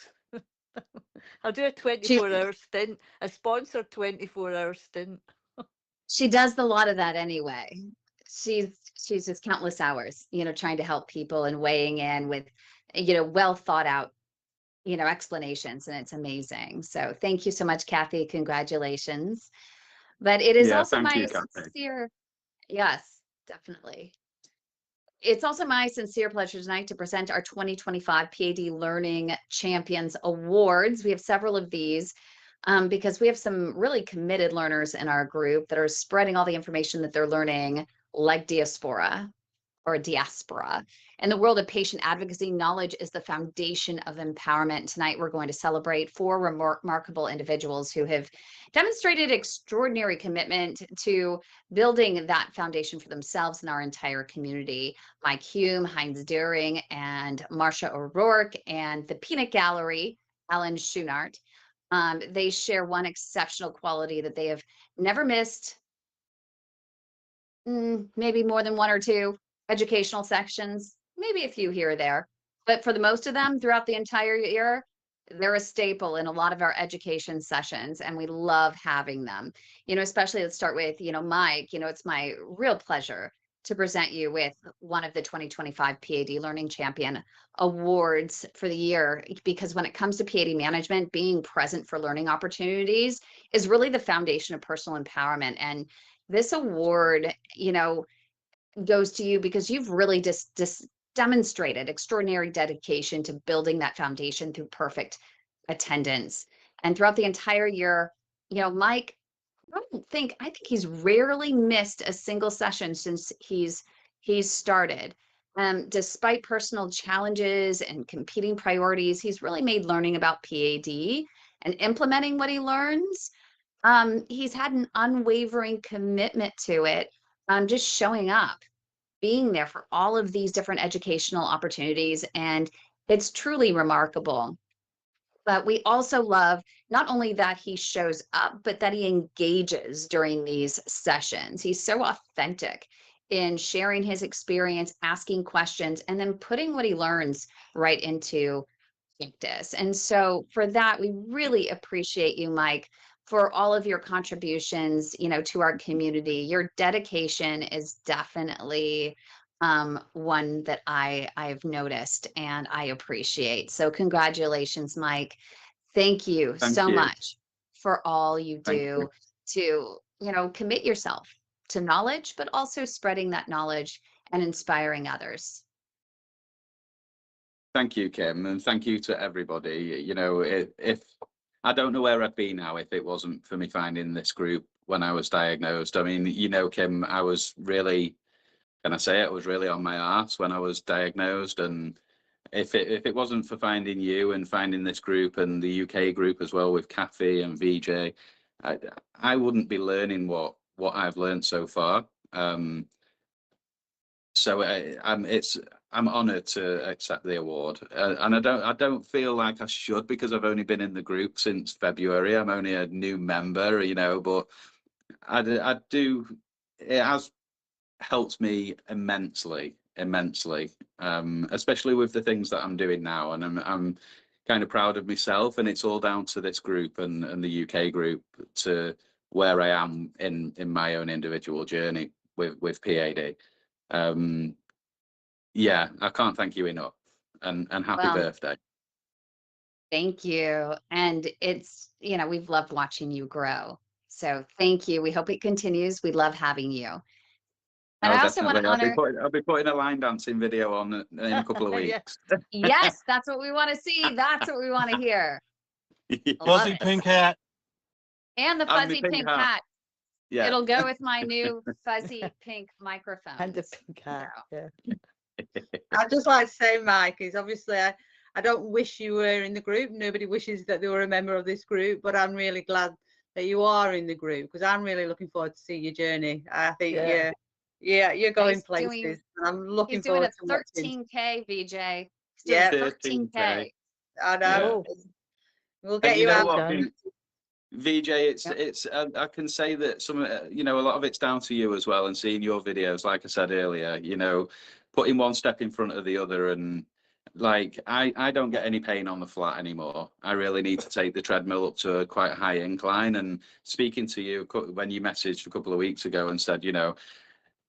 [SPEAKER 8] I'll do a 24-hour stint, a sponsored 24-hour stint.
[SPEAKER 1] She does a lot of that anyway. She's just countless hours, trying to help people and weighing in with, well thought out, explanations, and it's amazing. So thank you so much, Kathy. Congratulations. But it is
[SPEAKER 5] Yeah,
[SPEAKER 1] also
[SPEAKER 5] thank
[SPEAKER 1] my
[SPEAKER 5] you, Kathy.
[SPEAKER 1] sincere, yes, definitely. It's also my sincere pleasure tonight to present our 2025 P.A.D. Learning Champions Awards. We have several of these because we have some really committed learners in our group that are spreading all the information that they're learning like diaspora. In the world of patient advocacy, knowledge is the foundation of empowerment. Tonight, we're going to celebrate 4 remarkable individuals who have demonstrated extraordinary commitment to building that foundation for themselves and our entire community. Mike Hume, Heinz Deering, and Marcia O'Rourke, and the Peanut Gallery, Alan Schunart. They share one exceptional quality that they have never missed, maybe more than 1 or 2 educational sections, maybe a few here or there. But for the most of them throughout the entire year, they're a staple in a lot of our education sessions, and we love having them. Especially let's start with, Mike. It's my real pleasure to present you with one of the 2025 P.A.D. Learning Champion Awards for the year, because when it comes to P.A.D. management, being present for learning opportunities is really the foundation of personal empowerment. And this award, goes to you because you've really just demonstrated extraordinary dedication to building that foundation through perfect attendance. And throughout the entire year, Mike, I think he's rarely missed a single session since he's started. Despite personal challenges and competing priorities, he's really made learning about PAD and implementing what he learns. He's had an unwavering commitment to it, just showing up, being there for all of these different educational opportunities. And it's truly remarkable. But we also love not only that he shows up, but that he engages during these sessions. He's so authentic in sharing his experience, asking questions, and then putting what he learns right into practice. And so for that, we really appreciate you, Mike, for all of your contributions, to our community. Your dedication is definitely one that I've noticed and I appreciate. So congratulations, Mike. Thank you so much for all you do to, commit yourself to knowledge, but also spreading that knowledge and inspiring others.
[SPEAKER 5] Thank you, Kim, and thank you to everybody. If I don't know where I'd be now if it wasn't for me finding this group when I was diagnosed. I mean, Kim, I was really, can I say it? I was really on my arse when I was diagnosed, and if it wasn't for finding you and finding this group and the UK group as well with Kathy and VJ, I wouldn't be learning what I've learned so far. So I'm honoured to accept the award, and I don't feel like I should, because I've only been in the group since February. I'm only a new member, but I do. It has helped me immensely immensely, especially with the things that I'm doing now. And I'm kind of proud of myself, and it's all down to this group and the UK group to where I am in my own individual journey with P.A.D. Yeah, I can't thank you enough, and happy
[SPEAKER 1] Well,
[SPEAKER 5] birthday.
[SPEAKER 1] thank you. And it's, we've loved watching you grow. So thank you. We hope it continues. We love having you. And
[SPEAKER 5] No,
[SPEAKER 1] I also want
[SPEAKER 5] definitely.
[SPEAKER 1] to honor,
[SPEAKER 5] I'll be putting a line dancing video on in a couple of
[SPEAKER 8] Yeah.
[SPEAKER 5] weeks.
[SPEAKER 1] yes, that's what we want to see. That's what we want to hear. I love
[SPEAKER 9] Fuzzy
[SPEAKER 1] it.
[SPEAKER 9] pink hat.
[SPEAKER 1] And the
[SPEAKER 5] And my
[SPEAKER 1] fuzzy
[SPEAKER 5] pink
[SPEAKER 1] pink
[SPEAKER 5] hat.
[SPEAKER 1] hat.
[SPEAKER 5] Yeah.
[SPEAKER 1] It'll go with my new fuzzy pink microphone.
[SPEAKER 8] And the pink hat. Yeah.
[SPEAKER 12] I'd just like to say, Mike, is obviously I don't wish you were in the group. Nobody wishes that they were a member of this group, but I'm really glad that you are in the group because I'm really looking forward to see your journey. I think you're going
[SPEAKER 1] He's
[SPEAKER 12] places.
[SPEAKER 1] doing,
[SPEAKER 12] And I'm looking
[SPEAKER 1] he's doing
[SPEAKER 12] forward
[SPEAKER 1] a
[SPEAKER 12] to watching.
[SPEAKER 1] 13K, VJ. He's doing
[SPEAKER 12] Yeah,
[SPEAKER 1] 13K.
[SPEAKER 12] I know.
[SPEAKER 8] Oh,
[SPEAKER 12] We'll
[SPEAKER 5] And
[SPEAKER 12] get
[SPEAKER 5] you
[SPEAKER 12] you
[SPEAKER 5] know
[SPEAKER 12] out.
[SPEAKER 5] what,
[SPEAKER 8] done.
[SPEAKER 5] VJ, it's I can say that some a lot of it's down to you as well, and seeing your videos, like I said earlier, putting one step in front of the other. And like I don't get any pain on the flat anymore. I really need to take the treadmill up to a quite high incline. And speaking to you when you messaged a couple of weeks ago and said,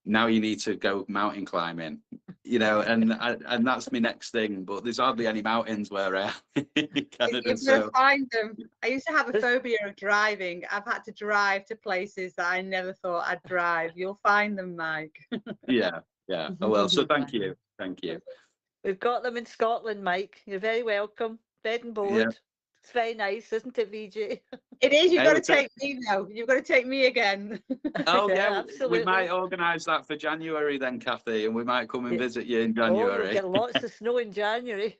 [SPEAKER 5] now you need to go mountain climbing, and that's my next thing. But there's hardly any mountains where I am in Canada.
[SPEAKER 12] You're
[SPEAKER 5] So
[SPEAKER 12] gonna find them. I used to have a phobia of driving. I've had to drive to places that I never thought I'd drive. You'll find them, Mike.
[SPEAKER 5] yeah. Oh, well, so thank you.
[SPEAKER 8] We've got them in Scotland, Mike. You're very welcome. Bed and board.
[SPEAKER 5] Yeah.
[SPEAKER 8] It's very nice, isn't it, VJ?
[SPEAKER 12] It is. You've
[SPEAKER 5] Hey,
[SPEAKER 12] got to
[SPEAKER 5] we've got-
[SPEAKER 12] take me now. You've got to take me again.
[SPEAKER 5] Oh
[SPEAKER 8] Yeah,
[SPEAKER 5] yeah, we
[SPEAKER 8] absolutely.
[SPEAKER 5] might organise that for January then, Kathy, and we might come and
[SPEAKER 8] Yeah.
[SPEAKER 5] visit you in
[SPEAKER 8] Oh, you'll
[SPEAKER 5] January.
[SPEAKER 8] get lots of snow in January.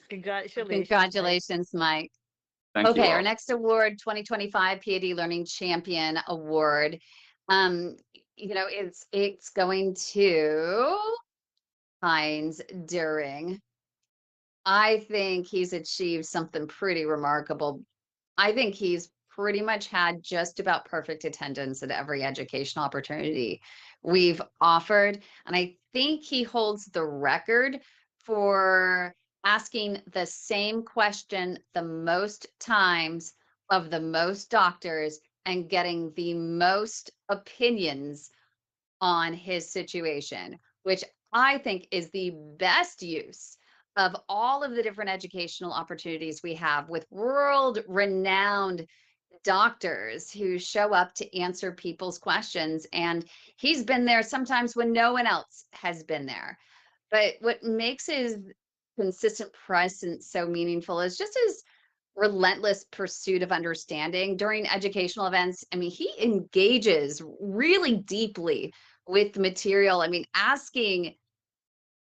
[SPEAKER 8] Congratulations. Mike.
[SPEAKER 1] Congratulations, Mike.
[SPEAKER 5] Thank you
[SPEAKER 1] Okay, our
[SPEAKER 5] all.
[SPEAKER 1] next award, 2025 P.A.D. Learning Champion Award. It's going to Heinz During. I think he's achieved something pretty remarkable. I think he's pretty much had just about perfect attendance at every educational opportunity we've offered. And I think he holds the record for asking the same question the most times of the most doctors and getting the most opinions on his situation, which I think is the best use of all of the different educational opportunities we have with world renowned doctors who show up to answer people's questions. And he's been there sometimes when no one else has been there. But what makes his consistent presence so meaningful is just his relentless pursuit of understanding during educational events. I mean, he engages really deeply with the material. I mean, asking,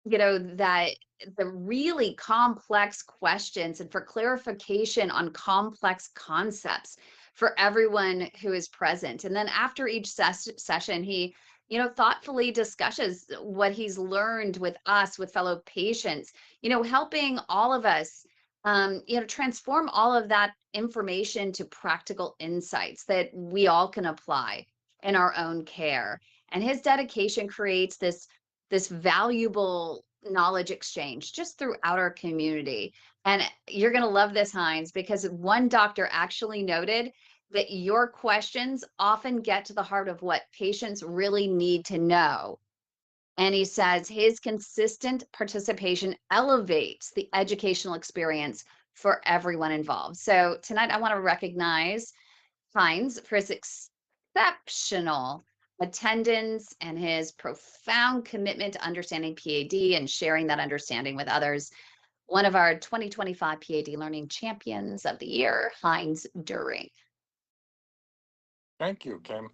[SPEAKER 1] that the really complex questions and for clarification on complex concepts for everyone who is present. And then after each session, he, thoughtfully discusses what he's learned with us, with fellow patients, helping all of us, transform all of that information to practical insights that we all can apply in our own care. And his dedication creates this valuable knowledge exchange just throughout our community. And you're going to love this, Heinz, because one doctor actually noted that your questions often get to the heart of what patients really need to know. And he says his consistent participation elevates the educational experience for everyone involved. So tonight, I want to recognize Heinz for his exceptional attendance and his profound commitment to understanding P.A.D. and sharing that understanding with others. One of our 2025 P.A.D. Learning Champions of the Year, Heinz During.
[SPEAKER 14] Thank you, Kim.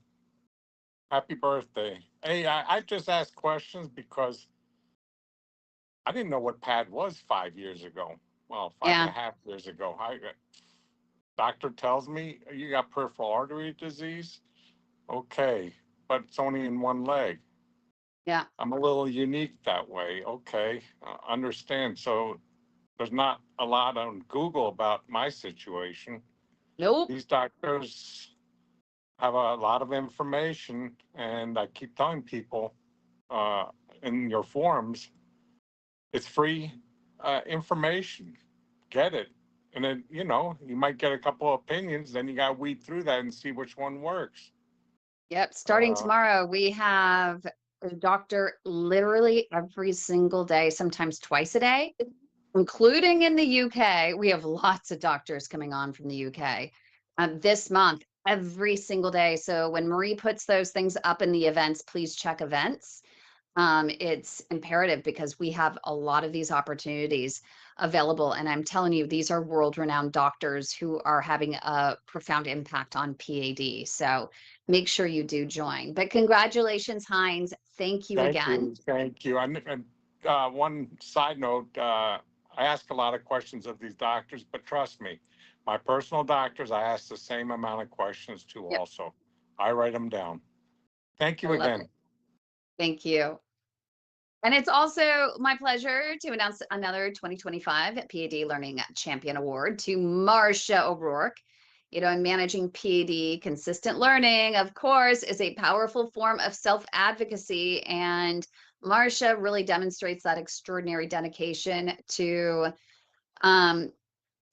[SPEAKER 14] Happy birthday. Hey, I just asked questions because I didn't know what P.A.D was 5 years ago. Well, five and a half years ago. Doctor tells me you got peripheral artery disease. Okay, but it's only in one leg.
[SPEAKER 1] Yeah.
[SPEAKER 14] I'm a little unique that way. Okay, understand. So there's not a lot on Google about my situation.
[SPEAKER 1] Nope.
[SPEAKER 14] These doctors have a lot of information, and I keep telling people uh, in your forums, it's free information. Get it. And then, you might get a couple of opinions, then you got to weed through that and see which one works.
[SPEAKER 1] Yep. Starting
[SPEAKER 14] Uh,
[SPEAKER 1] tomorrow, we have a doctor literally every single day, sometimes twice a day, including in the UK. We have lots of doctors coming on from the UK this month, every single day. So when Marie puts those things up in the events, please check events. It's imperative because we have a lot of these opportunities available. And I'm telling you, these are world-renowned doctors who are having a profound impact on PAD. So make sure you do join. But congratulations, Heinz. Thank you
[SPEAKER 14] Thank
[SPEAKER 1] again.
[SPEAKER 14] you. Thank you. And one side note, I ask a lot of questions of these doctors, but trust me, my personal doctors, I ask the same amount of questions to
[SPEAKER 1] Yep.
[SPEAKER 14] also. I write them down. Thank
[SPEAKER 1] I
[SPEAKER 14] you
[SPEAKER 1] love
[SPEAKER 14] again.
[SPEAKER 1] it. Thank you. And it's also my pleasure to announce another 2025 PAD Learning Champion Award to Marcia O'Rourke. You know, in managing PAD, consistent learning, of course, is a powerful form of self-advocacy. And Marcia really demonstrates that extraordinary dedication um,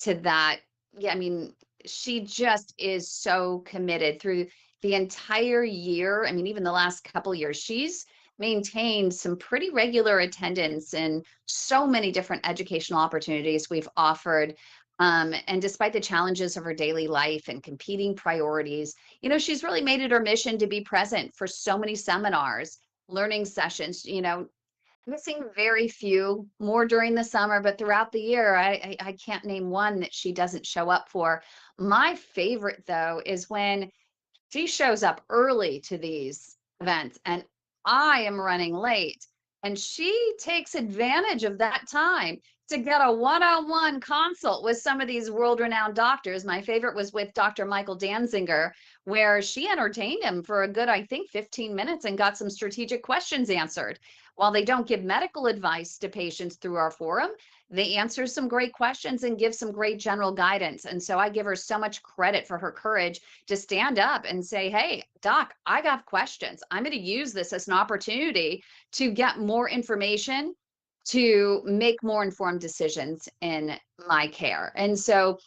[SPEAKER 1] to that. Yeah, I mean, she just is so committed through the entire year. I mean, even the last couple years, she's maintained some pretty regular attendance in so many different educational opportunities we've offered. And despite the challenges of her daily life and competing priorities, you know, she's really made it her mission to be present for so many seminars, learning sessions, you know, missing very few, more during the summer, but throughout the year, I can't name one that she doesn't show up for. My favorite, though, is when she shows up early to these events and I am running late. And she takes advantage of that time to get a one-on-one consult with some of these world-renowned doctors. My favorite was with Dr. Michael Danziger, where she entertained him for a good, I think, 15 minutes and got some strategic questions answered. While they don't give medical advice to patients through our forum, they answer some great questions and give some great general guidance. And so I give her so much credit for her courage to stand up and say, hey, doc, I got questions. I'm going to use this as an opportunity to get more information to make more informed decisions in my care. And so,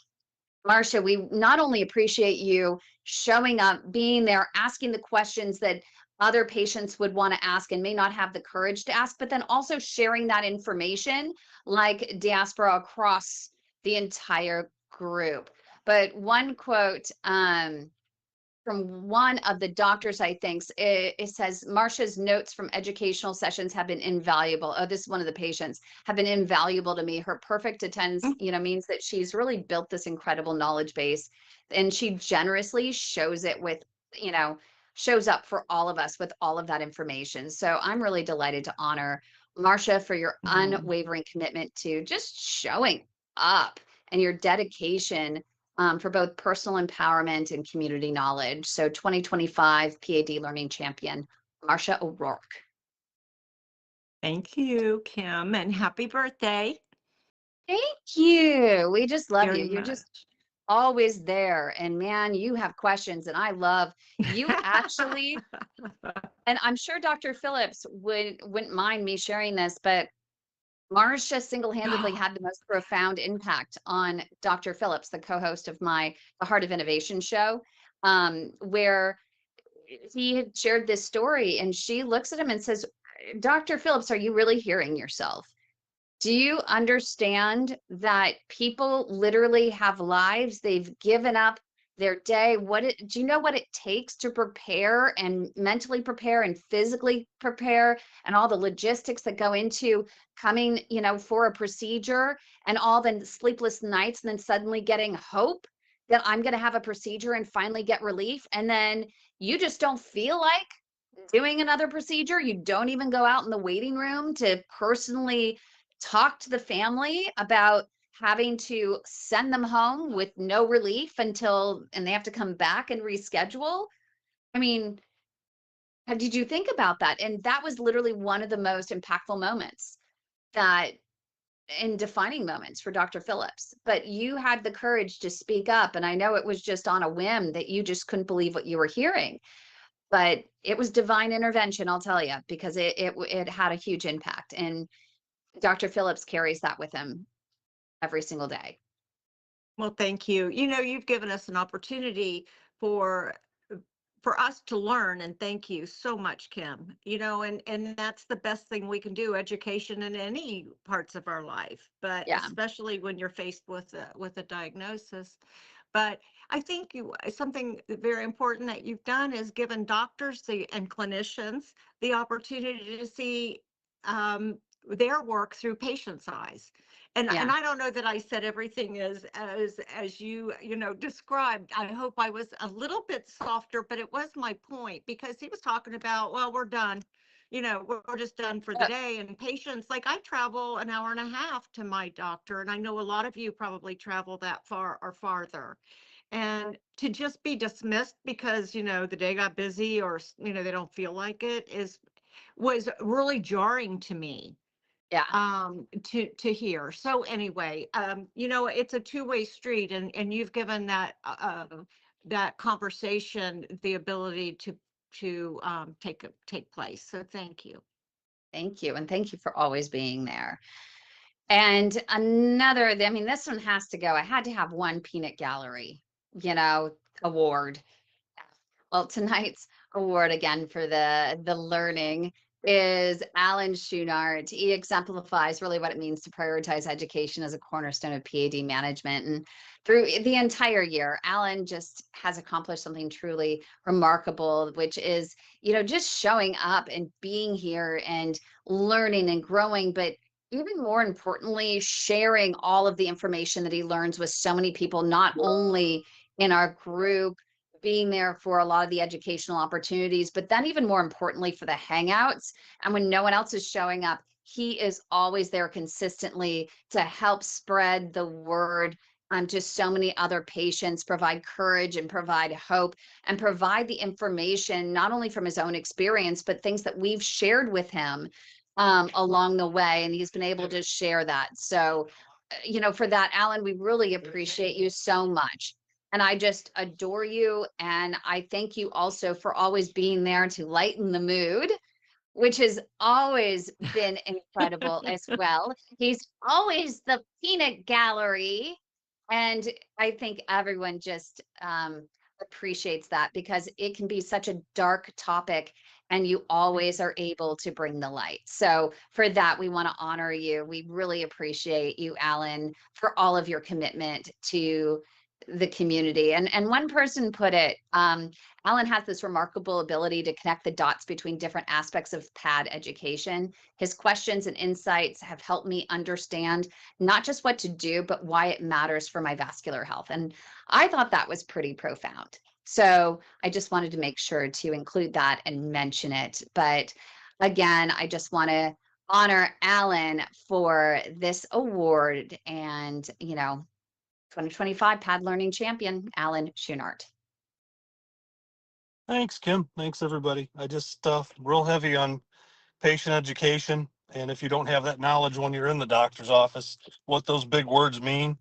[SPEAKER 1] Marcia, we not only appreciate you showing up, being there, asking the questions that other patients would want to ask and may not have the courage to ask, but then also sharing that information like diaspora across the entire group. But one quote, from one of the doctors, I think, it says, Marcia's notes from educational sessions have been invaluable. Oh, this is one of the patients, have been invaluable to me. Her perfect attendance, you know, means that she's really built this incredible knowledge base, and she generously shows it with, you know, shows up for all of us with all of that information. So I'm really delighted to honor Marcia for your unwavering commitment to just showing up and your dedication for both personal empowerment and community knowledge. So 2025 PAD Learning Champion, Marcia O'Rourke.
[SPEAKER 15] Thank you, Kim, and happy birthday.
[SPEAKER 1] Thank you. We just love
[SPEAKER 15] Very
[SPEAKER 1] you. You're
[SPEAKER 15] much.
[SPEAKER 1] just always there. And man, you have questions, and I love you actually. And I'm sure Dr. Phillips wouldn't mind me sharing this, but Marcia single-handedly had the most profound impact on Dr. Phillips, the co-host of the Heart of Innovation show, where he had shared this story, and she looks at him and says, Dr. Phillips, are you really hearing yourself? Do you understand that people literally have lives? They've given up their day. Do you know what it takes to prepare and mentally prepare and physically prepare and all the logistics that go into coming, you know, for a procedure and all the sleepless nights and then suddenly getting hope that I'm going to have a procedure and finally get relief. And then you just don't feel like doing another procedure. You don't even go out in the waiting room to personally talk to the family about having to send them home with no relief and they have to come back and reschedule. I mean, did you think about that? And that was literally one of the most impactful moments that in defining moments for Dr. Phillips, but you had the courage to speak up. And I know it was just on a whim that you just couldn't believe what you were hearing, but it was divine intervention, I'll tell you, because it had a huge impact. And Dr. Phillips carries that with him every single day.
[SPEAKER 15] Well, thank you. You know, you've given us an opportunity for for us to learn, and thank you so much, Kim. You know, and that's the best thing we can do, education in any parts of our life, but
[SPEAKER 1] Yeah.
[SPEAKER 15] especially when you're faced with a diagnosis. But I think something very important that you've done is given doctors and clinicians the opportunity to see their work through patients' eyes. And
[SPEAKER 1] Yeah.
[SPEAKER 15] I don't know that I said everything as you know described. I hope I was a little bit softer, but it was my point, because he was talking about, well, we're done. You know, we're just done for the day. And patients, like, I travel an hour and a half to my doctor, and I know a lot of you probably travel that far or farther. And to just be dismissed because, you know, the day got busy, or, you know, they don't feel like it, was really jarring to me,
[SPEAKER 1] Yeah.
[SPEAKER 15] to hear. So anyway, you know, it's a two-way street, and you've given that conversation the ability to take place. So thank you.
[SPEAKER 1] Thank you. And thank you for always being there. And another, I mean, this one has to go. I had to have one peanut gallery, award. Well, tonight's award again for the learning is Alan Schunart. He exemplifies really what it means to prioritize education as a cornerstone of P.A.D. management. And through the entire year, Alan just has accomplished something truly remarkable, which is, just showing up and being here and learning and growing, but even more importantly, sharing all of the information that he learns with so many people, not only in our group, being there for a lot of the educational opportunities, but then even more importantly for the hangouts. And when no one else is showing up, he is always there consistently to help spread the word to so many other patients, provide courage and provide hope, and provide the information, not only from his own experience, but things that we've shared with him along the way. And he's been able to share that. So, for that, Alan, we really appreciate you so much. And I just adore you. And I thank you also for always being there to lighten the mood, which has always been incredible as well. He's always the peanut gallery. And I think everyone just appreciates that, because it can be such a dark topic and you always are able to bring the light. So for that, we want to honor you. We really appreciate you, Alan, for all of your commitment to the community. And one person put it, Alan has this remarkable ability to connect the dots between different aspects of PAD education. His questions and insights have helped me understand not just what to do, but why it matters for my vascular health. And I thought that was pretty profound. So I just wanted to make sure to include that and mention it. But again, I just want to honor Alan for this award, and, 2025 PAD Learning Champion, Alan Schunart.
[SPEAKER 9] Thanks, Kim. Thanks, everybody. I just real heavy on patient education. And if you don't have that knowledge when you're in the doctor's office, what those big words mean,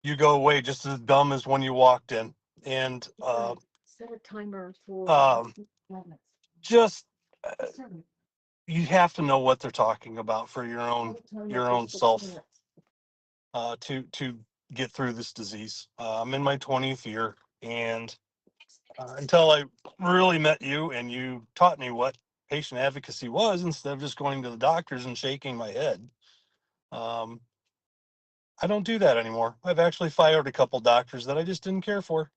[SPEAKER 9] you go away just as dumb as when you walked in. And
[SPEAKER 15] Set a timer for
[SPEAKER 9] just you have to know what they're talking about for your own self to get through this disease. I'm in my 20th year, and until I really met you and you taught me what patient advocacy was, instead of just going to the doctors and shaking my head, I don't do that anymore. I've actually fired a couple doctors that I just didn't care for,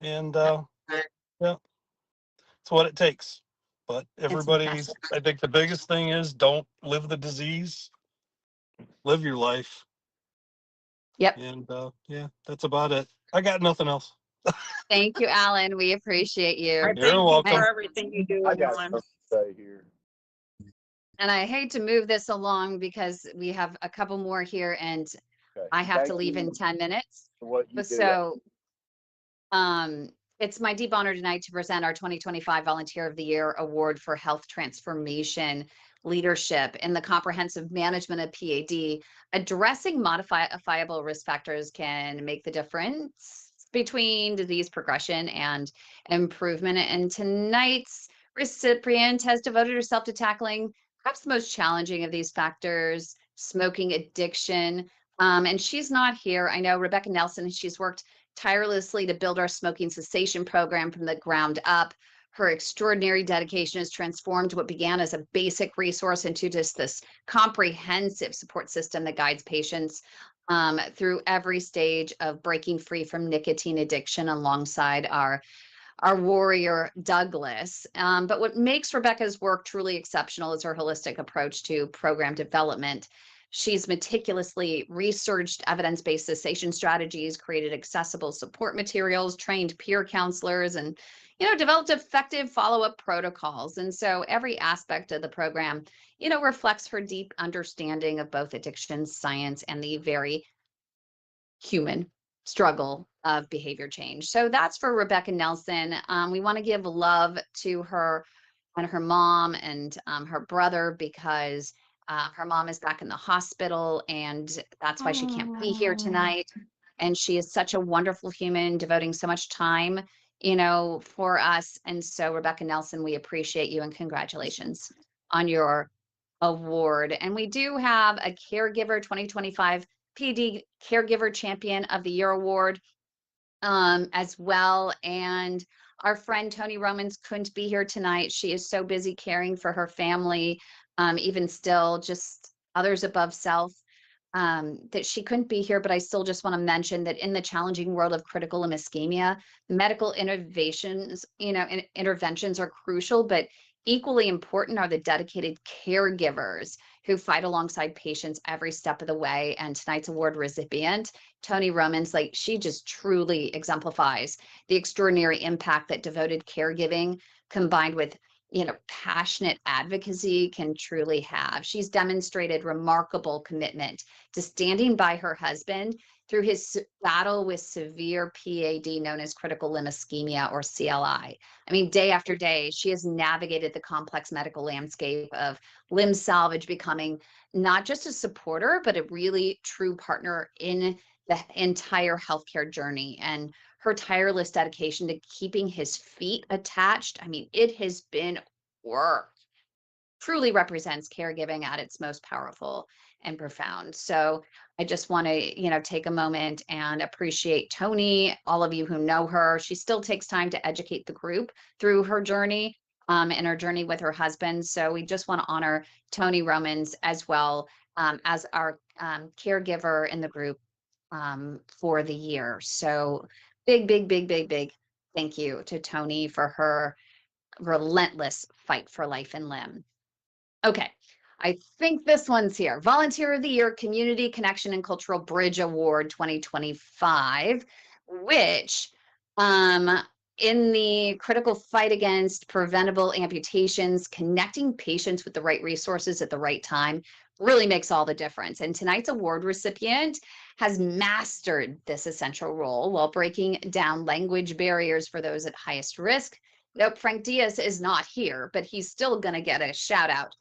[SPEAKER 9] and yeah, it's what it takes. But everybody's, I think the biggest thing is don't live the disease, live your life.
[SPEAKER 1] Yep.
[SPEAKER 9] And yeah, that's about it. I got nothing else.
[SPEAKER 1] Thank you, Alan. We appreciate you.
[SPEAKER 13] I
[SPEAKER 9] You're
[SPEAKER 13] thank you
[SPEAKER 9] welcome.
[SPEAKER 13] for everything you do,
[SPEAKER 3] I got
[SPEAKER 13] Alan.
[SPEAKER 3] something to say here.
[SPEAKER 1] And I hate to move this along because we have a couple more here, and
[SPEAKER 3] Okay.
[SPEAKER 1] I have to
[SPEAKER 3] Thank
[SPEAKER 1] leave in
[SPEAKER 3] you
[SPEAKER 1] 10 minutes.
[SPEAKER 3] for what you do.
[SPEAKER 1] So, It's my deep honor tonight to present our 2025 Volunteer of the Year Award for Health Transformation Leadership in the Comprehensive Management of PAD. Addressing modifiable risk factors can make the difference between disease progression and improvement. And tonight's recipient has devoted herself to tackling perhaps the most challenging of these factors, smoking addiction. And she's not here. I know Rebecca Nelson, she's worked tirelessly to build our smoking cessation program from the ground up. Her extraordinary dedication has transformed what began as a basic resource into just this comprehensive support system that guides patients through every stage of breaking free from nicotine addiction alongside our warrior Douglas. But what makes Rebecca's work truly exceptional is her holistic approach to program development. She's meticulously researched evidence-based cessation strategies, created accessible support materials, trained peer counselors, and developed effective follow-up protocols. And so every aspect of the program, reflects her deep understanding of both addiction science and the very human struggle of behavior change. So that's for Rebecca Nelson. We want to give love to her and her mom and her brother because her mom is back in the hospital, and that's why she can't be here tonight. And she is such a wonderful human, devoting so much time, for us. And so, Rebecca Nelson, we appreciate you and congratulations on your award. And we do have a Caregiver 2025 P.A.D. Caregiver Champion of the Year Award as well. And our friend Tony Romans couldn't be here tonight. She is so busy caring for her family, even still, just others above self, that she couldn't be here. But I still just want to mention that in the challenging world of critical limb ischemia, medical innovations, interventions are crucial, but equally important are the dedicated caregivers who fight alongside patients every step of the way. And tonight's award recipient, Tony Romans, she just truly exemplifies the extraordinary impact that devoted caregiving combined with passionate advocacy can truly have. She's demonstrated remarkable commitment to standing by her husband through his battle with severe PAD known as critical limb ischemia or CLI. I mean, day after day, she has navigated the complex medical landscape of limb salvage, becoming not just a supporter, but a really true partner in the entire healthcare journey. And her tireless dedication to keeping his feet attached, I mean, it has been work. Truly represents caregiving at its most powerful and profound. So I just want to, take a moment and appreciate Tony, all of you who know her. She still takes time to educate the group through her journey and her journey with her husband. So we just want to honor Tony Romans as well as our caregiver in the group for the year. So big thank you to Tony for her relentless fight for life and limb. Okay, I think this one's here. Volunteer of the Year, Community Connection and Cultural Bridge Award 2025, which in the critical fight against preventable amputations, connecting patients with the right resources at the right time really makes all the difference. And tonight's award recipient has mastered this essential role while breaking down language barriers for those at highest risk. Nope, Frank Diaz is not here, but he's still going to get a shout out.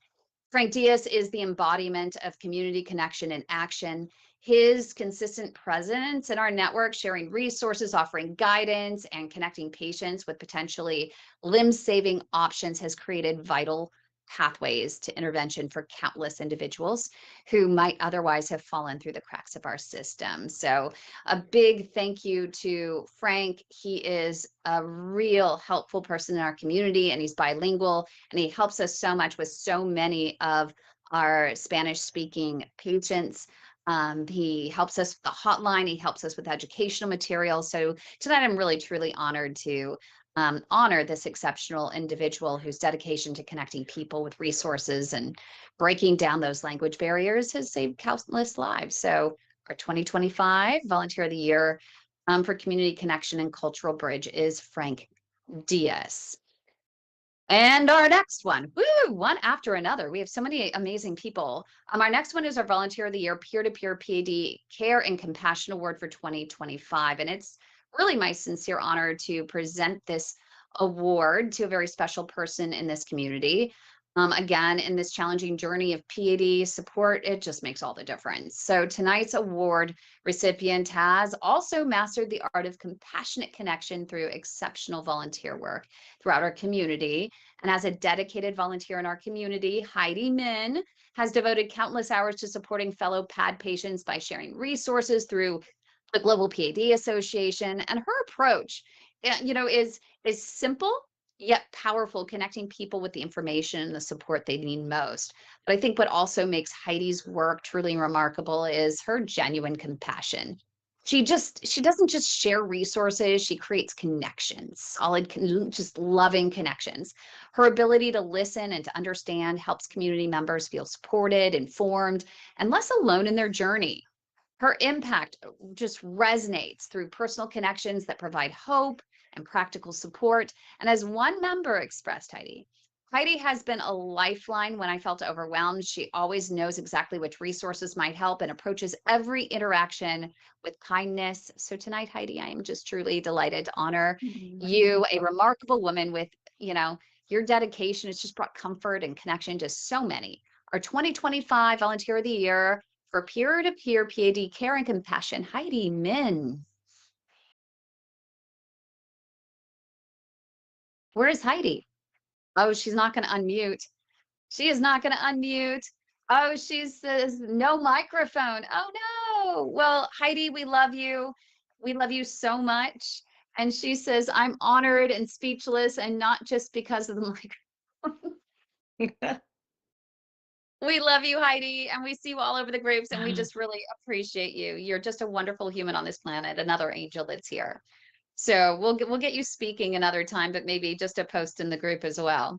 [SPEAKER 1] Frank Diaz is the embodiment of community connection and action. His consistent presence in our network, sharing resources, offering guidance, and connecting patients with potentially limb-saving options has created vital pathways to intervention for countless individuals who might otherwise have fallen through the cracks of our system. So a big thank you to Frank. He is a real helpful person in our community, and he's bilingual, and he helps us so much with so many of our Spanish-speaking patients. He helps us with the hotline. He helps us with educational materials. So tonight, I'm really, truly honored to honor this exceptional individual whose dedication to connecting people with resources and breaking down those language barriers has saved countless lives. So our 2025 Volunteer of the Year for Community Connection and Cultural Bridge is Frank Diaz. And our next one, one after another. We have so many amazing people. Our next one is our Volunteer of the Year Peer-to-Peer PAD Care and Compassion Award for 2025. And it's really my sincere honor to present this award to a very special person in this community. Again, in this challenging journey of P.A.D support, it just makes all the difference. So tonight's award recipient has also mastered the art of compassionate connection through exceptional volunteer work throughout our community. And as a dedicated volunteer in our community, Heidi Min has devoted countless hours to supporting fellow PAD patients by sharing resources through the Global P.A.D Association. And her approach, is simple yet powerful, connecting people with the information and the support they need most. But I think what also makes Heidi's work truly remarkable is her genuine compassion. She doesn't just share resources, she creates connections, just loving connections. Her ability to listen and to understand helps community members feel supported, informed, and less alone in their journey. Her impact just resonates through personal connections that provide hope and practical support. And as one member expressed, Heidi has been a lifeline when I felt overwhelmed. She always knows exactly which resources might help and approaches every interaction with kindness. So tonight, Heidi, I am just truly delighted to honor you, a remarkable woman with, your dedication has just brought comfort and connection to so many. Our 2025 Volunteer of the Year for peer-to-peer P.A.D care and compassion, Heidi Min. Where is Heidi? Oh, she's not going to unmute. She is not going to unmute. Oh, she says no microphone. Oh no. Well, Heidi, we love you. We love you so much. And she says, I'm honored and speechless, and not just because of the microphone. We love you, Heidi, and we see you all over the groups, and we just really appreciate you. You're just a wonderful human on this planet, another angel that's here. So we'll get you speaking another time, but maybe just a post in the group as well.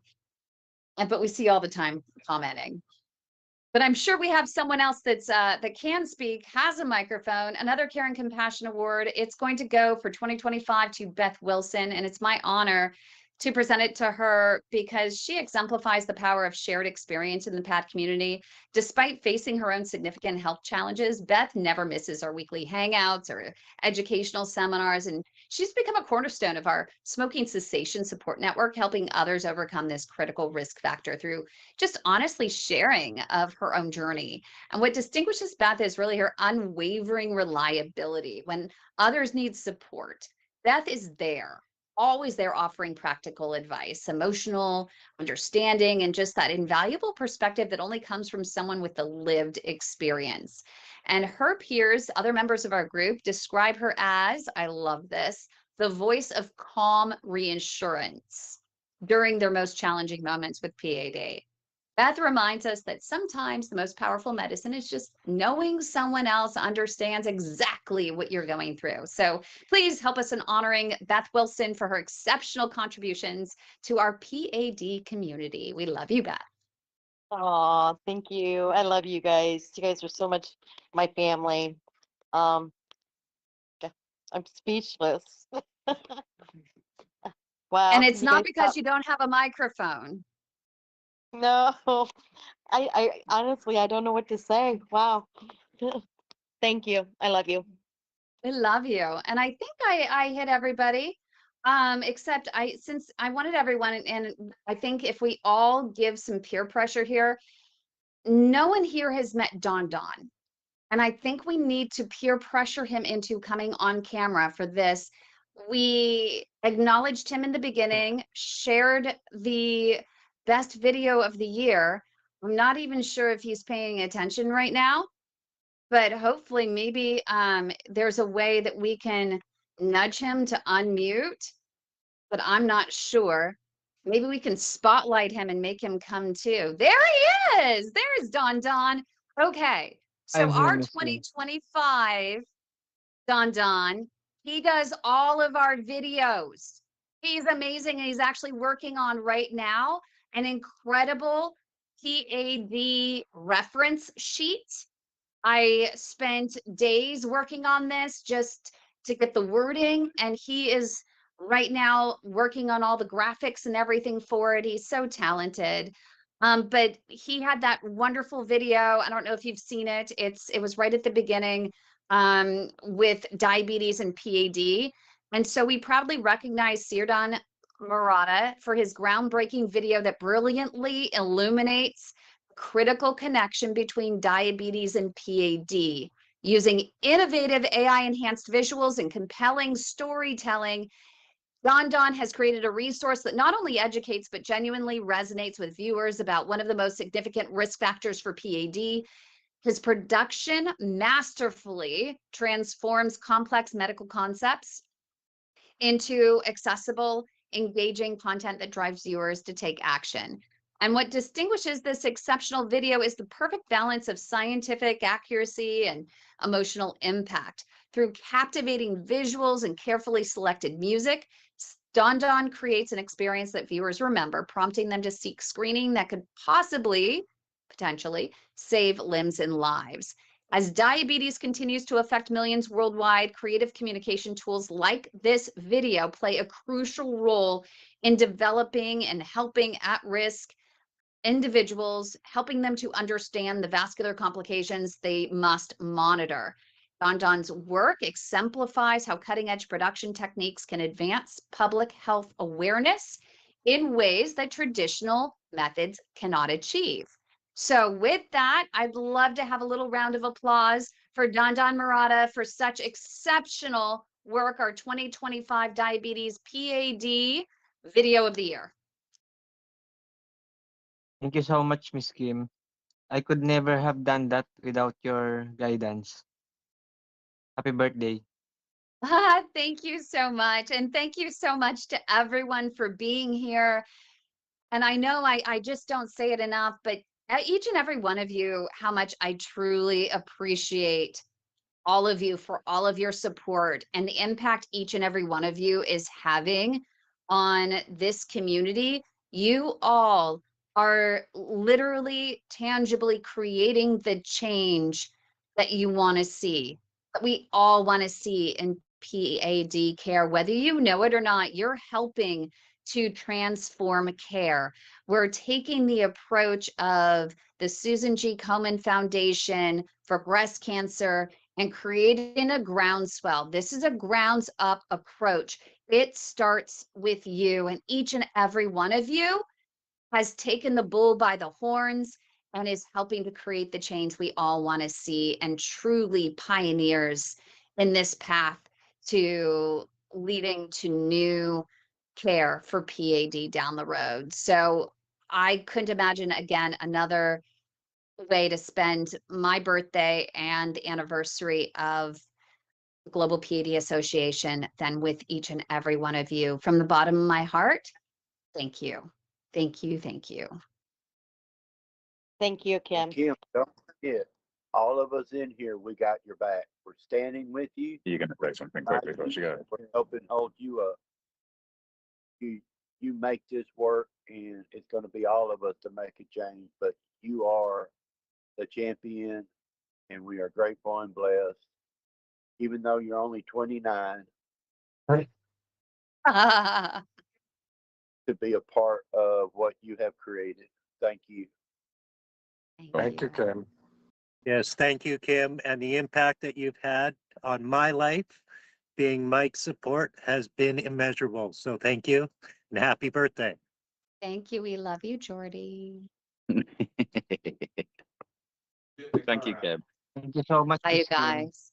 [SPEAKER 1] But we see all the time commenting. But I'm sure we have someone else that can speak, has a microphone, another Care and Compassion Award. It's going to go for 2025 to Beth Wilson, and it's my honor to present it to her because she exemplifies the power of shared experience in the PAD community. Despite facing her own significant health challenges, Beth never misses our weekly hangouts or educational seminars, and she's become a cornerstone of our smoking cessation support network, helping others overcome this critical risk factor through just honestly sharing of her own journey. And what distinguishes Beth is really her unwavering reliability. When others need support, Beth is there, always there, offering practical advice, emotional understanding, and just that invaluable perspective that only comes from someone with the lived experience. And her peers, other members of our group, describe her as, I love this, the voice of calm reassurance during their most challenging moments with P.A.D. Beth reminds us that sometimes the most powerful medicine is just knowing someone else understands exactly what you're going through. So please help us in honoring Beth Wilson for her exceptional contributions to our P.A.D community. We love you, Beth.
[SPEAKER 10] Oh, thank you. I love you guys. You guys are so much my family. Um, I'm speechless. Wow.
[SPEAKER 1] And it's
[SPEAKER 10] you
[SPEAKER 1] not
[SPEAKER 10] guys
[SPEAKER 1] because
[SPEAKER 10] got-
[SPEAKER 1] you don't have a microphone.
[SPEAKER 10] No, I honestly, I don't know what to say. Wow. Thank you. I love you.
[SPEAKER 1] We love you. And I think I hit everybody. Except since I wanted everyone, and I think if we all give some peer pressure here, no one here has met Don Don. And I think we need to peer pressure him into coming on camera for this. We acknowledged him in the beginning, shared the best video of the year. I'm not even sure if he's paying attention right now, but hopefully maybe there's a way that we can nudge him to unmute, but I'm not sure. Maybe we can spotlight him and make him come too. There he is. There's Don Don. Okay. So
[SPEAKER 16] I'm here,
[SPEAKER 1] our
[SPEAKER 16] Miss Lee.
[SPEAKER 1] 2025 Don Don, he does all of our videos. He's amazing. And he's actually working on right now an incredible P.A.D reference sheet. I spent days working on this just to get the wording, and he is right now working on all the graphics and everything for it. He's so talented. But he had that wonderful video. I don't know if you've seen it. It was right at the beginning with diabetes and PAD. And so we proudly recognize Sirdon Murata for his groundbreaking video that brilliantly illuminates the critical connection between diabetes and PAD. Using innovative AI-enhanced visuals and compelling storytelling, Don has created a resource that not only educates, but genuinely resonates with viewers about one of the most significant risk factors for PAD. His production masterfully transforms complex medical concepts into accessible, engaging content that drives viewers to take action. And what distinguishes this exceptional video is the perfect balance of scientific accuracy and emotional impact. Through captivating visuals and carefully selected music, Don creates an experience that viewers remember, prompting them to seek screening that could potentially, save limbs and lives. As diabetes continues to affect millions worldwide, creative communication tools like this video play a crucial role in developing and helping at-risk individuals, helping them to understand the vascular complications they must monitor. Don's work exemplifies how cutting-edge production techniques can advance public health awareness in ways that traditional methods cannot achieve. So with that, I'd love to have a little round of applause for Don Murata for such exceptional work, our 2025 Diabetes PAD Video of the Year.
[SPEAKER 16] Thank you so much, Miss Kim. I could never have done that without your guidance. Happy birthday.
[SPEAKER 1] Thank you so much. And thank you so much to everyone for being here. And I know I just don't say it enough, but each and every one of you, how much I truly appreciate all of you for all of your support and the impact each and every one of you is having on this community. You all are literally tangibly creating the change that you want to see, that we all want to see in PAD care, whether you know it or not. You're helping to transform care. We're taking the approach of the Susan G. Komen Foundation for breast cancer and creating a groundswell. This is a grounds up approach. It starts with you, and each and every one of you has taken the bull by the horns and is helping to create the change we all want to see, and truly pioneers in this path to leading to new care for PAD down the road. So I couldn't imagine, again, another way to spend my birthday and the anniversary of the Global PAD Association than with each and every one of you. From the bottom of my heart, thank you. Thank you. Thank you.
[SPEAKER 10] Thank you, Kim.
[SPEAKER 3] Kim, don't forget, all of us in here, we got your back. We're standing with you.
[SPEAKER 14] You're gonna say something quickly, what you got?
[SPEAKER 3] We're helping hold you up. You make this work, and it's going to be all of us to make a change. But you are the champion, and we are grateful and blessed. Even though you're only 29, to be a part of what you have created. Thank you.
[SPEAKER 14] Thank you, Kim.
[SPEAKER 17] Yes, thank you, Kim. And the impact that you've had on my life, being Mike's support, has been immeasurable. So thank you and happy birthday.
[SPEAKER 1] Thank you. We love you, Jordy.
[SPEAKER 5] Thank you, Kim.
[SPEAKER 16] Thank you so much,
[SPEAKER 1] Bye, you
[SPEAKER 16] Miss Kim.
[SPEAKER 1] guys.